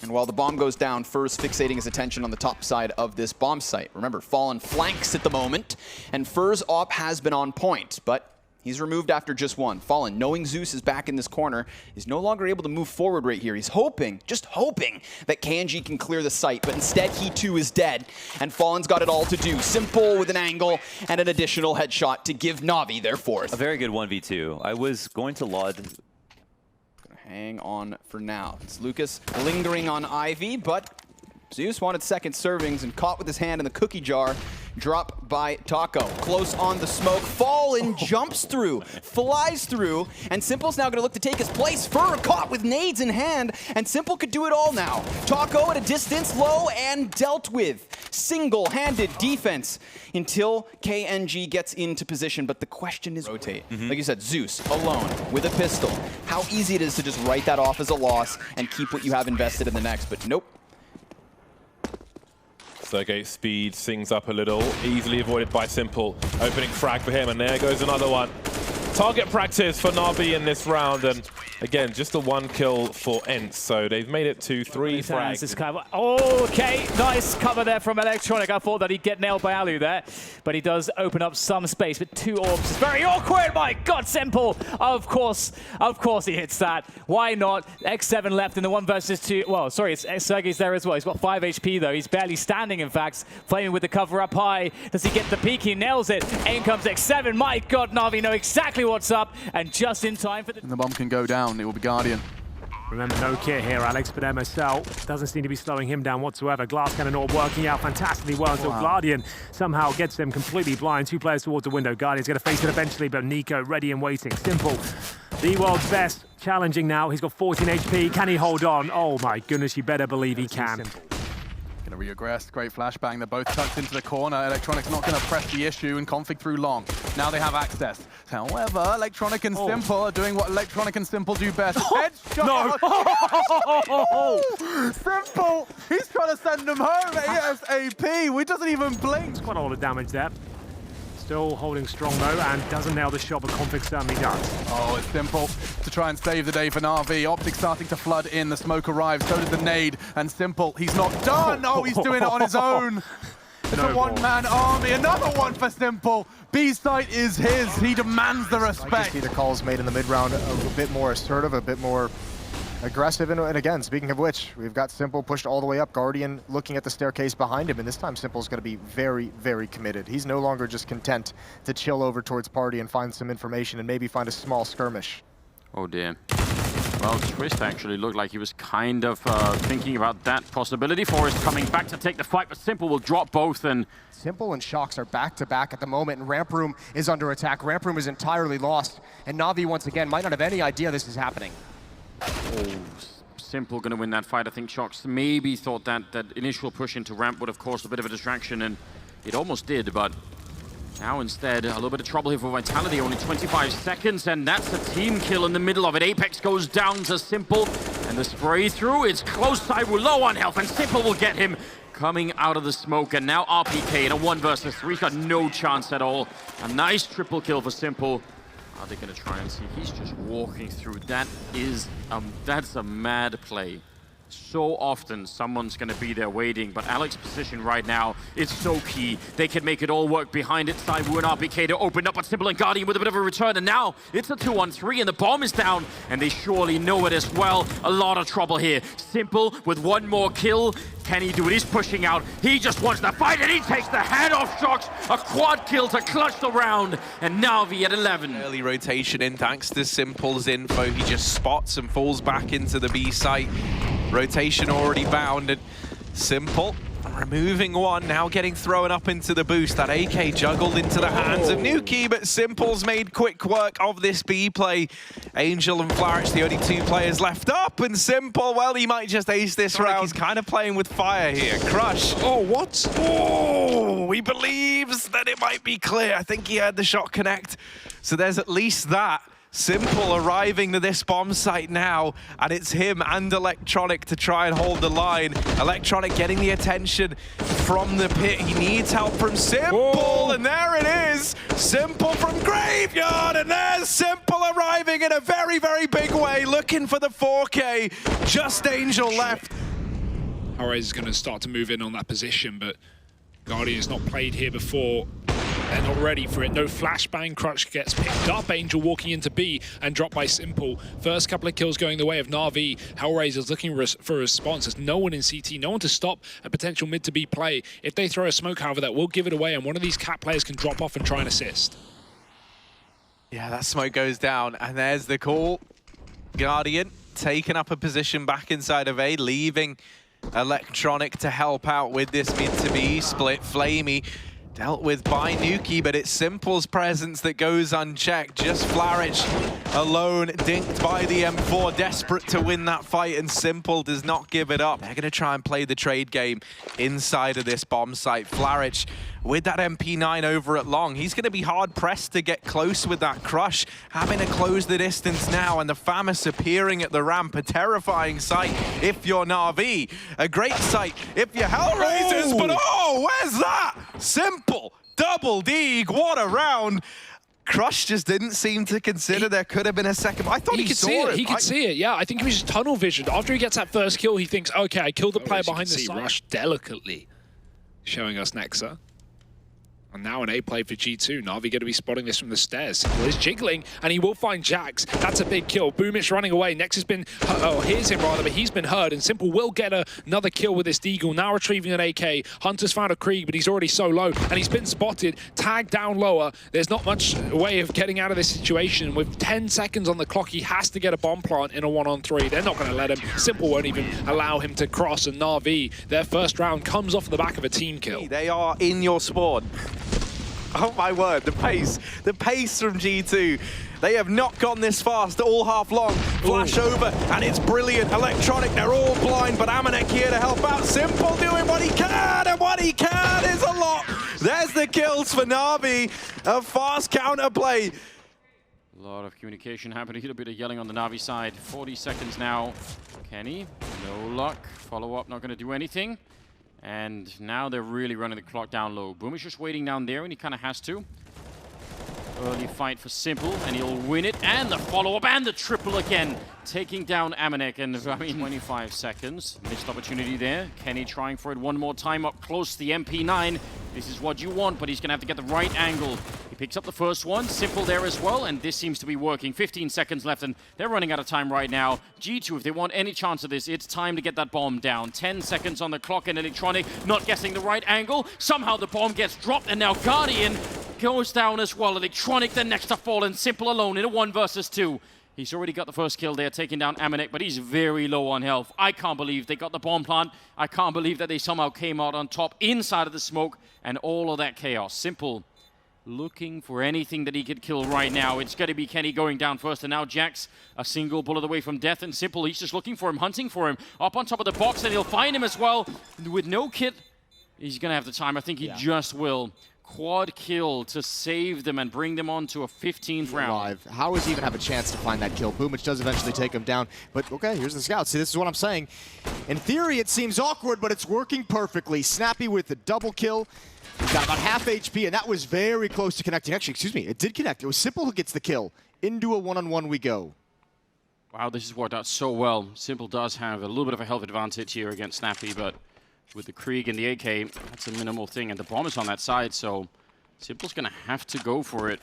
Speaker 13: And while the bomb goes down, Fur's fixating his attention on the top side of this bomb site. Remember, Fallen flanks at the moment, and Fur's op has been on point, but he's removed after just one. Fallen, knowing Zeus is back in this corner, is no longer able to move forward right here. He's hoping, just hoping, that KNG can clear the site, but instead he too is dead, and Fallen's got it all to do. Simple with an angle and an additional headshot to give Navi their fourth.
Speaker 14: A very good 1v2. I was going to laud...
Speaker 13: Hang on for now. It's Lucas lingering on Ivy, but Zeus wanted second servings and caught with his hand in the cookie jar. Drop by Taco. Close on the smoke. Fallen jumps through, flies through, and Simple's now going to look to take his place. Fur caught with nades in hand, and Simple could do it all now. Taco at a distance, low and dealt with. Single-handed defense until KNG gets into position, but the question is rotate. Like you said, Zeus alone with a pistol. How easy it is to just write that off as a loss and keep what you have invested in the next, but nope.
Speaker 10: Sergey speed sings up a little, easily avoided by Simple. Opening frag for him, and there goes another one. Target practice for Navi in this round, and again, just the one kill for Ents, so they've made it to 3 frags.
Speaker 21: Oh, okay, nice cover there from Electronic. I thought that he'd get nailed by Alu there, but he does open up some space, but 2 orbs is very awkward. My God, Simple. Of course he hits that. Why not? X7 left in the 1 versus 2. Well, sorry, Sergey's there as well. He's got 5 HP though. He's barely standing, in fact. Flaming with the cover up high. Does he get the peek? He nails it. Aim comes X7. My God, Navi know exactly what's up, and just in time for the...
Speaker 20: And the bomb can go down. It will be Guardian.
Speaker 2: Remember, no kit here, Alex, but MSL doesn't seem to be slowing him down whatsoever. Glass Cannon Orb working out fantastically well until Guardian somehow gets them completely blind. 2 players towards the window. Guardian's going to face it eventually, but Nico ready and waiting. Simple, the world's best, challenging now. He's got 14 HP. Can he hold on? Oh my goodness, you better believe he can.
Speaker 20: Going to regress. Great flashbang. They're both tucked into the corner. Electronic's not going to press the issue and config through long. Now they have access. However, Electronic and Simple are doing what Electronic and Simple do best. Headshot! No! Simple! He's trying to send them home ASAP. We doesn't even blink.
Speaker 2: It's quite a lot of damage there. Still holding strong though, and doesn't nail the shot, but config certainly does.
Speaker 20: Oh, it's Simple to try and save the day for Navi. Optic starting to flood in. The smoke arrives. So does the nade. And Simple, he's not done. Oh, he's doing it on his own. It's a one-man army. Another one for Simple. B site is his. He demands the respect.
Speaker 7: I just see the calls made in the mid-round a bit more assertive, a bit more aggressive. And again, speaking of which, we've got Simple pushed all the way up. Guardian looking at the staircase behind him, and this time Simple's going to be very, very committed. He's no longer just content to chill over towards Party and find some information and maybe find a small skirmish.
Speaker 17: Oh dear. Well, Twist actually looked like he was kind of thinking about that possibility. Forrest coming back to take the fight, but Simple will drop both. And
Speaker 7: Simple and Shocks are back-to-back at the moment, and Ramp Room is under attack. Ramp Room is entirely lost, and Navi, once again, might not have any idea this is happening.
Speaker 17: Oh, Simple going to win that fight. I think Shocks maybe thought that initial push into ramp would have caused a bit of a distraction, and it almost did, but now instead, a little bit of trouble here for Vitality. Only 25 seconds, and that's a team kill in the middle of it. Apex goes down to Simple, and the spray through. It's close side. We're low on health, and Simple will get him coming out of the smoke. And now RPK in a 1 versus 3. He's got no chance at all. A nice triple kill for Simple. Are they going to try and see? He's just walking through. That is, that's a mad play. So often someone's going to be there waiting, but Alex's position right now is so key. They can make it all work behind it. Saibu and RPK to open up, but Simple and Guardian with a bit of a return, and now it's a 2-on-3, and the bomb is down, and they surely know it as well. A lot of trouble here. Simple with one more kill. Can he do it? He's pushing out. He just wants to fight, and he takes the head off Shocks. A quad kill to clutch the round, and Navi at 11.
Speaker 15: Early rotation in thanks to Simple's info. He just spots and falls back into the B site. Rotation already bound, and Simple removing one, now getting thrown up into the boost. That AK juggled into the hands of Nuki, but Simple's made quick work of this B play. Angel and Flourish, the only 2 players left up, and Simple, well, he might just ace this round. He's kind of playing with fire here. Crush.
Speaker 10: Oh, what?
Speaker 15: Oh, he believes that it might be clear. I think he heard the shot connect. So there's at least that. Simple arriving to this bomb site now, and it's him and Electronic to try and hold the line. Electronic getting the attention from the pit. He needs help from Simple, and there it is. Simple from Graveyard, and there's Simple arriving in a very, very big way, looking for the 4K. Just Angel left.
Speaker 16: Hellraiser is going to start to move in on that position, but Guardian's not played here before. They're not ready for it. No flashbang. Crutch gets picked up. Angel walking into B and dropped by Simple. First couple of kills going the way of Navi. Hellraiser's looking for a response. There's no one in CT, no one to stop a potential mid to B play. If they throw a smoke, however, that will give it away, and one of these cat players can drop off and try and assist.
Speaker 15: Yeah, that smoke goes down, and there's the call. Guardian taking up a position back inside of A, leaving Electronic to help out with this mid to B split. Flamey dealt with by Nuki, but it's Simple's presence that goes unchecked. Just Flourish alone, dinked by the M4, desperate to win that fight, and Simple does not give it up. They're going to try and play the trade game inside of this bomb site. Flourish with that MP9 over at long. He's going to be hard-pressed to get close with that Crush, having to close the distance now, and the FAMAS appearing at the ramp. A terrifying sight if you're Navi. A great sight if you're Hellraisers, but oh, where's that? Simple, double dig, what a round. Crush just didn't seem to consider there could have been a second. I thought he could see it.
Speaker 16: He could see it, yeah. I think he was just tunnel visioned. After he gets that first kill, he thinks, okay, I killed the player behind the site. Rush delicately, showing us Nexa. And now an A play for G2. Navi going to be spotting this from the stairs. Simple is jiggling, and he will find Jax. That's a big kill. Boomich running away. Nex has been, here's him rather, but he's been heard, and Simple will get another kill with this Deagle. Now retrieving an AK. Hunter's found a Krieg, but he's already so low, and he's been spotted, tagged down lower. There's not much way of getting out of this situation. With 10 seconds on the clock, he has to get a bomb plant in a 1-on-3. They're not going to let him. Simple won't even allow him to cross, and Navi, their first round comes off the back of a team kill.
Speaker 15: They are in your spawn. Oh my word, the pace from G2. They have not gone this fast all half long. Flash over, and it's brilliant. Electronic, they're all blind, but Amanek here to help out. Simple doing what he can, and what he can is a lot. There's the kills for Navi. A fast counterplay.
Speaker 17: A lot of communication happening. A little bit of yelling on the Navi side. 40 seconds now. Kenny, no luck. Follow-up, not going to do anything. And now they're really running the clock down low. Boom is just waiting down there, and he kind of has to. Early fight for Simple, and he'll win it, and the follow-up, and the triple again, taking down Amanek, and I mean, 25 seconds. Missed opportunity there. Kenny trying for it one more time up close to the MP9. This is what you want, but he's going to have to get the right angle. He picks up the first one, Simple there as well, and this seems to be working. 15 seconds left, and they're running out of time right now. G2, if they want any chance of this, it's time to get that bomb down. 10 seconds on the clock, and Electronic not guessing the right angle. Somehow the bomb gets dropped, and now Guardian goes down as well. Electronic the next to fall, and Simple alone in a 1 versus 2. He's already got the first kill there, taking down Amanek, but he's very low on health. I can't believe they got the bomb plant. I can't believe that they somehow came out on top inside of the smoke and all of that chaos. Simple looking for anything that he could kill right now. It's going to be Kenny going down first, and now Jax a single bullet away from death, and Simple, he's just looking for him, hunting for him. Up on top of the box, and he'll find him as well. With no kit, he's going to have the time. I think he just will. Quad kill to save them and bring them on to a 15th round.
Speaker 7: How does he even have a chance to find that kill? Boomich does eventually take him down. But okay, here's the scout. See, this is what I'm saying. In theory, it seems awkward, but it's working perfectly. Snappy with the double kill. He's got about half HP, and that was very close to connecting. Actually, excuse me, it did connect. It was Simple who gets the kill. Into a one-on-one we go.
Speaker 17: Wow, this has worked out so well. Simple does have a little bit of a health advantage here against Snappy, but with the Krieg and the AK, that's a minimal thing, and the bomb is on that side, so Simple's going to have to go for it.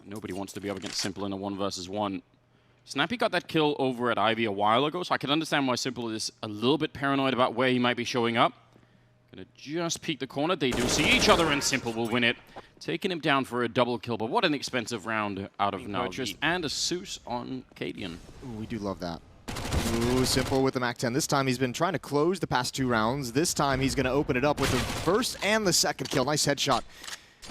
Speaker 17: Nobody wants to be up against Simple in a 1 versus 1. Snappy got that kill over at Ivy a while ago, so I can understand why Simple is a little bit paranoid about where he might be showing up. Gonna just peek the corner. They do see each other, and Simple will win it. Taking him down for a double kill, but what an expensive round out of Navi. And a Zeus on Cadian.
Speaker 7: Ooh, we do love that. Ooh, Simple with the MAC-10. This time he's been trying to close the past 2 rounds. This time he's going to open it up with the first and the second kill. Nice headshot.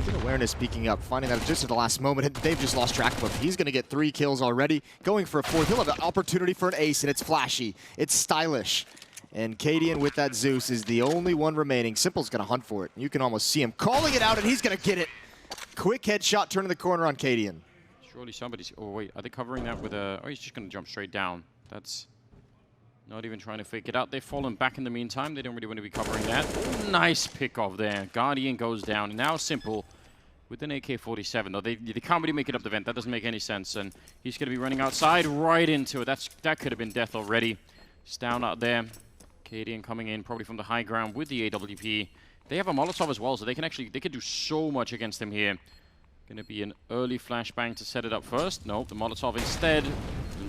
Speaker 7: Good awareness peeking up, finding that just at the last moment. They've just lost track of him. He's going to get 3 kills already. Going for a 4th. He'll have an opportunity for an ace, and it's flashy. It's stylish. And Cadian with that Zeus is the only one remaining. Simple's going to hunt for it. You can almost see him calling it out, and he's going to get it. Quick headshot, turning the corner on Cadian.
Speaker 17: Surely somebody's... Oh, wait. Are they covering that with a... Oh, he's just going to jump straight down. That's... Not even trying to fake it out. They've fallen back in the meantime. They don't really want to be covering that. Oh, nice pick off there. Guardian goes down. And now Simple with an AK-47. Though they can't really make it up the vent. That doesn't make any sense. And he's going to be running outside right into it. That could have been death already. He's down out there. Cadian coming in probably from the high ground with the AWP. They have a Molotov as well, so they could do so much against him here. Going to be an early flashbang to set it up first. Nope, the Molotov instead.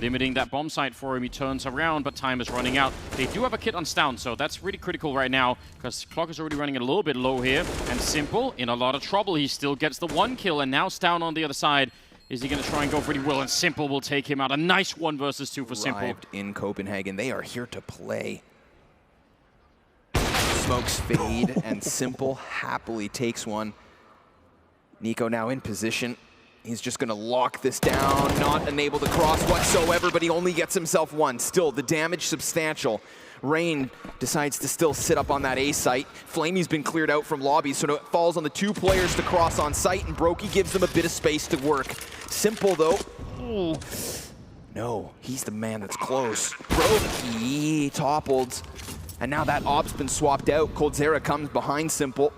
Speaker 17: Limiting that bomb site for him. He turns around, but time is running out. They do have a kit on Stown, so that's really critical right now because clock is already running a little bit low here. And Simple in a lot of trouble. He still gets the 1 kill, and now Stown on the other side. Is he going to try and go for it? He will, and Simple will take him out. A nice 1 versus 2 for Simple.
Speaker 13: Arrived in Copenhagen. They are here to play. Smokes fade, and Simple happily takes one. Nico now in position. He's just going to lock this down, not enable the cross whatsoever, but he only gets himself 1. Still, the damage substantial. Rain decides to still sit up on that A site. Flamey's been cleared out from lobby, so it falls on the 2 players to cross on site, and Brokey gives them a bit of space to work. Simple, though. Ooh. No, he's the man that's close. Brokey toppled, and now that op's been swapped out. Coldzera comes behind Simple.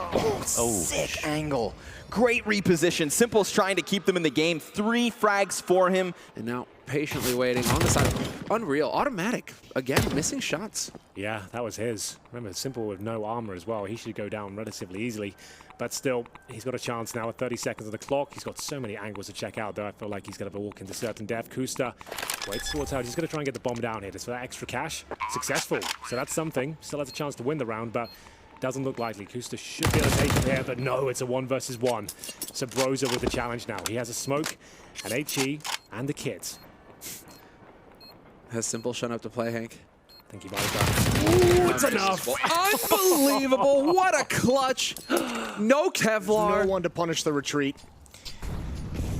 Speaker 13: Oh, sick angle. Great reposition. Simple's trying to keep them in the game. 3 frags for him.
Speaker 3: And now patiently waiting on the side. Unreal. Automatic. Again, missing shots.
Speaker 2: Yeah, that was his. Remember, Simple with no armor as well. He should go down relatively easily. But still, he's got a chance now with 30 seconds on the clock. He's got so many angles to check out, though. I feel like he's going to walk into certain death. Kusta waits towards how he's going to try and get the bomb down here. Just for that extra cash. Successful. So that's something. Still has a chance to win the round, but doesn't look likely. Kusta should be able to take him here, but no, it's a 1 versus 1. So Broza with the challenge now. He has a smoke, an HE, and the kit.
Speaker 3: Has Simple shown up to play, Hank?
Speaker 2: I think he might have done. Ooh, it's enough!
Speaker 3: Unbelievable! What a clutch! No Kevlar.
Speaker 7: No one to punish the retreat.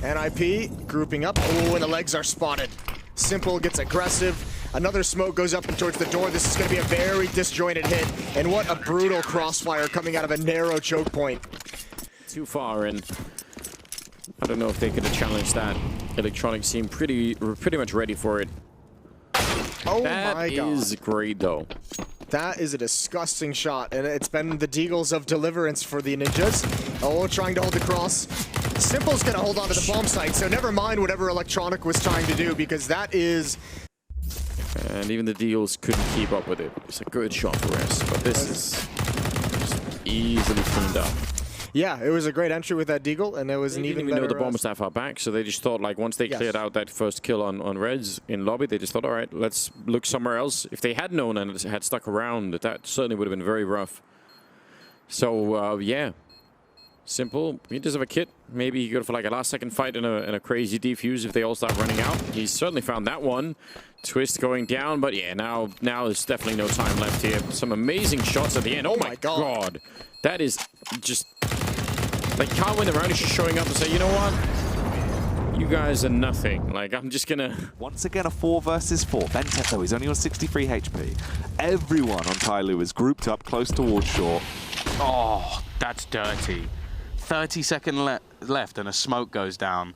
Speaker 7: NIP grouping up. Oh, and the legs are spotted. Simple gets aggressive. Another smoke goes up and towards the door. This is going to be a very disjointed hit. And what a brutal crossfire coming out of a narrow choke point.
Speaker 22: Too far, and I don't know if they could have challenged that. Electronic seemed pretty much ready for it.
Speaker 7: Oh
Speaker 22: that
Speaker 7: my God.
Speaker 22: is great, though.
Speaker 4: That is a disgusting shot, and it's been the Deagles of deliverance for the Ninjas. Oh, trying to hold the cross. Simple's gonna hold on to the bomb site, so never mind whatever Electronic was trying to do, because that is...
Speaker 22: And even the Deagles couldn't keep up with it. It's a good shot for us, but this is just easily cleaned up.
Speaker 4: Yeah, it was a great entry with that Deagle, and it was an even better...
Speaker 22: They didn't even know the bomber staff are back, so they just thought, like, once they cleared out that first kill on Reds in lobby, they just thought, all right, let's look somewhere else. If they had known and had stuck around, that certainly would have been very rough. So, yeah. Simple. He does have a kit. Maybe he go for like a last-second fight in a crazy defuse if they all start running out. He's certainly found that one. Twist going down, but yeah, now there's definitely no time left here. Some amazing shots at the end. Oh my god. That is just... Like, can't win the round. He's just showing up and say, you know what? You guys are nothing. Like, I'm just gonna...
Speaker 5: Once again, a 4 versus 4. Bentetto is only on 63 HP. Everyone on Tyloo is grouped up close towards shore.
Speaker 20: Oh, that's dirty. 30 seconds left and a smoke goes down.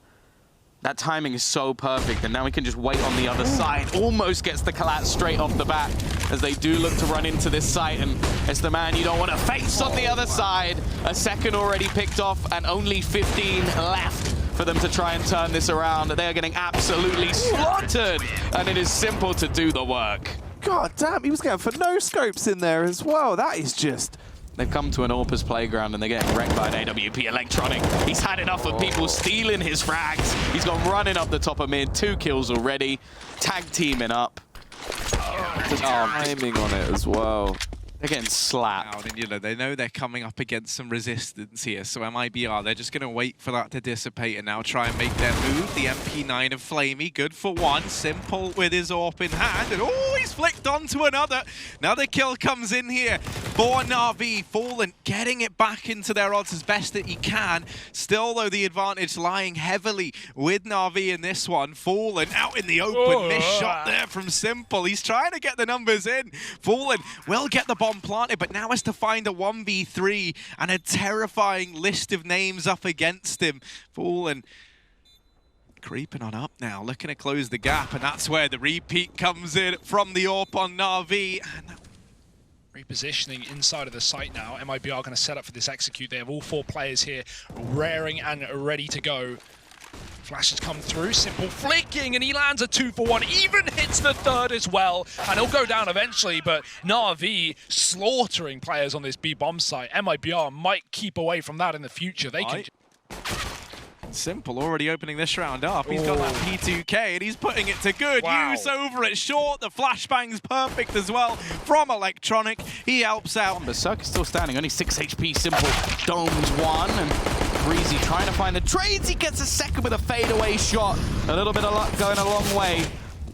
Speaker 20: That timing is so perfect, and now we can just wait on the other side. Almost gets the collapse straight off the bat as they do look to run into this site, and it's the man you don't want to face on the other side. A second already picked off and only 15 left for them to try and turn this around. They are getting absolutely slaughtered, and it is simple to do the work.
Speaker 5: God damn, he was going for no scopes in there as well. That is just...
Speaker 20: They've come to an Orpus playground and they're getting wrecked by an AWP Electronic. He's had enough of people stealing his frags. He's gone running up the top of mid. 2 kills already. Tag teaming up.
Speaker 5: Just timing on it as well.
Speaker 20: They're getting slapped.
Speaker 23: And, you know, they know they're coming up against some resistance here, so MIBR, they're just going to wait for that to dissipate and now try and make their move. The MP9 of Flamey, good for one. Simple with his AWP in hand, and oh, he's flicked onto another. Another kill comes in here for Na'Vi. Fallen getting it back into their odds as best that he can. Still, though, the advantage lying heavily with Na'Vi in this one. Fallen out in the open, missed shot there from Simple. He's trying to get the numbers in. Fallen will get the bomb planted, but now has to find a 1v3 and a terrifying list of names up against him. Fallen creeping on up now, looking to close the gap, and that's where the repeat comes in from the AWP on Na'Vi.
Speaker 16: Repositioning inside of the site now. MIBR are going to set up for this execute. They have all 4 players here raring and ready to go. Flash has come through, Simple flicking, and he lands a 2-for-1, even hits the 3rd as well, and he'll go down eventually, but Na'Vi slaughtering players on this B-bomb site. MIBR might keep away from that in the future. They can...
Speaker 23: Simple already opening this round up. He's got that P2K and he's putting it to good use over at short. The flashbang's perfect as well from Electronic. He helps out.
Speaker 20: Berserker's still standing, only 6 HP. Simple domes 1, and Breezy trying to find the trades. He gets a second with a fadeaway shot. A little bit of luck going a long way.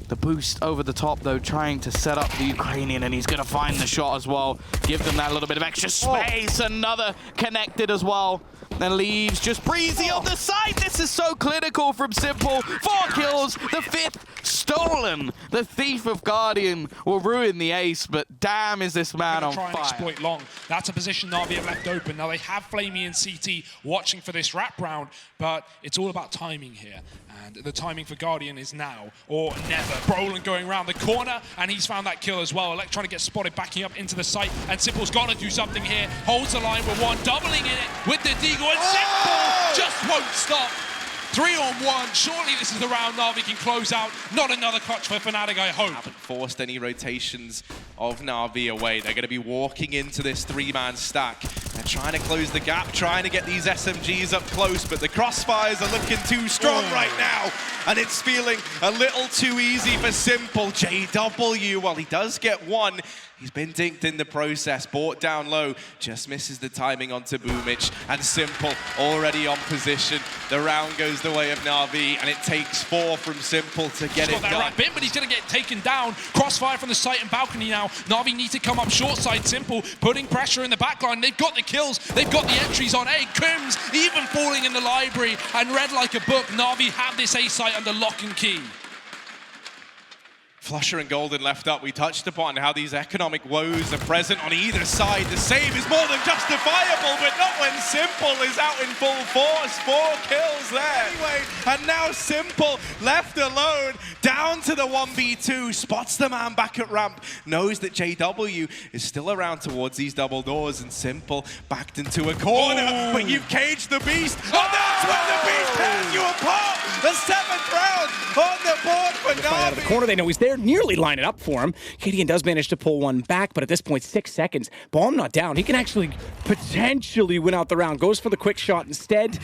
Speaker 20: The boost over the top, though, trying to set up the Ukrainian, and he's going to find the shot as well. Give them that little bit of extra space. Another connected as well. Then leaves just Breezy on the side. This is so clinical from Simple. 4 kills, the 5th stolen. The Thief of Guardian will ruin the ace, but damn is this man on fire.
Speaker 16: Try and exploit long. That's a position Na'Vi have left open. Now they have Flamey and CT watching for this wrap round, but it's all about timing here. And the timing for Guardian is now or never. Brolin going around the corner, and he's found that kill as well. Electronic gets spotted backing up into the site, and Simple's got to do something here. Holds the line with 1, doubling in it with the Deagle, and Simple just won't stop. 3-on-1. Surely this is the round Na'Vi can close out. Not another clutch for Fnatic, I hope.
Speaker 23: Haven't forced any rotations of Na'Vi away. They're going to be walking into this 3-man stack. They're trying to close the gap, trying to get these SMGs up close, but the crossfires are looking too strong right now, and it's feeling a little too easy for Simple. JW, well, he does get 1. He's been dinked in the process, brought down low, just misses the timing onto Boomich, and Simple already on position. The round goes the way of Na'Vi, and it takes 4 from Simple to get it done.
Speaker 16: Right bit, but he's going to get taken down. Crossfire from the site and balcony now. Na'Vi need to come up short side. Simple putting pressure in the backline. They've got the kills, they've got the entries on A. Kims even falling in the library and read like a book. Na'Vi have this A site under lock and key.
Speaker 23: Flusher and Golden left up. We touched upon how these economic woes are present on either side. The save is more than justifiable, but not when Simple is out in full force. 4 kills there. Anyway, and now Simple left alone, down to the 1v2, spots the man back at ramp, knows that JW is still around towards these double doors, and Simple backed into a corner, but you've caged the beast. Oh, that's when the beast tears you apart. The 7th round on the board for Navi.
Speaker 6: Out of the corner, they know he's there, nearly line it up for him. KDN does manage to pull one back, but at this point, 6 seconds. Bomb not down. He can actually potentially win out the round. Goes for the quick shot instead.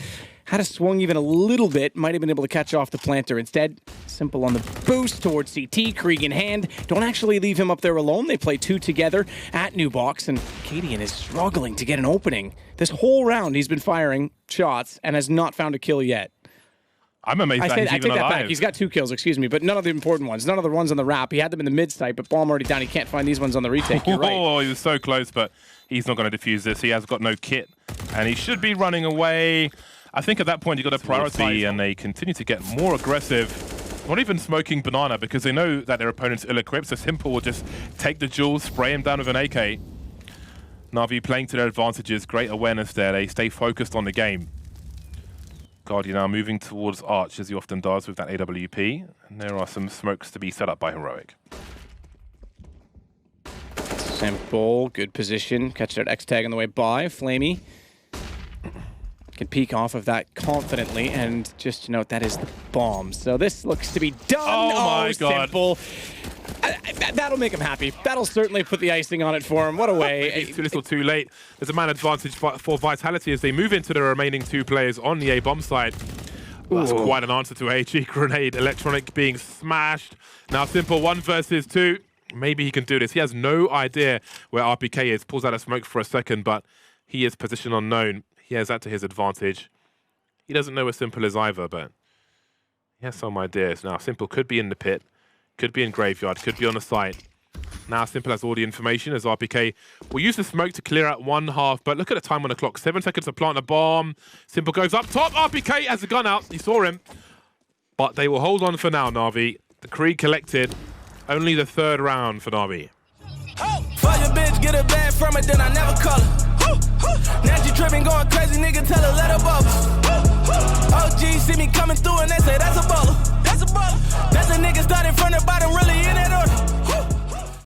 Speaker 6: Had a swung even a little bit. Might have been able to catch off the planter. Instead, Simple on the boost towards CT. Krieg in hand. Don't actually leave him up there alone. They play 2 together at New Box, and KDN is struggling to get an opening. This whole round, he's been firing shots and has not found a kill yet.
Speaker 10: I'm amazed that he's even
Speaker 6: I take that
Speaker 10: alive.
Speaker 6: back. He's got 2 kills, excuse me, but none of the important ones. None of the ones on the wrap. He had them in the mid site, but bomb already down. He can't find these ones on the retake. You're right.
Speaker 10: Oh, he was so close, but he's not going to defuse this. He has got no kit, and he should be running away. I think at that point, you've got a priority, and they continue to get more aggressive. Not even smoking banana, because they know that their opponent's ill-equipped, so Simple will just take the jewels, spray him down with an AK. Navi playing to their advantages. Great awareness there. They stay focused on the game. Guardian now moving towards Arch, as he often does with that AWP. And there are some smokes to be set up by Heroic.
Speaker 6: Simple, good position. Catch that X tag on the way by. Flamey can peek off of that confidently, and just to note, that is the bomb. So this looks to be done.
Speaker 10: Oh my God.
Speaker 6: Simple. That'll make him happy. That'll certainly put the icing on it for him. What a way.
Speaker 10: It's too little too late. There's a man advantage for Vitality as they move into the remaining 2 players on the A bomb side. That's quite an answer to a HE grenade. Electronic being smashed. Now Simple 1 versus 2. Maybe he can do this. He has no idea where RPK is. Pulls out a smoke for a second, but he is position unknown. He has that to his advantage. He doesn't know where Simple is either, but he has some ideas. Now Simple could be in the pit. Could be in graveyard, could be on the site. Now Simple has all the information as RPK will use the smoke to clear out 1 half, but look at the time on the clock. 7 seconds to plant a bomb. Simple goes up top. RPK has the gun out. He saw him. But they will hold on for now, Navi. The Krieg collected. Only the 3rd round for Navi.
Speaker 9: Fuck your bitch, get a bag from it, then I never call her. Now she tripping, going crazy, nigga, tell her let her bubble. OG see me coming through and they say that's a baller. That's a baller. That's a nigga starting from the bottom, really in that order.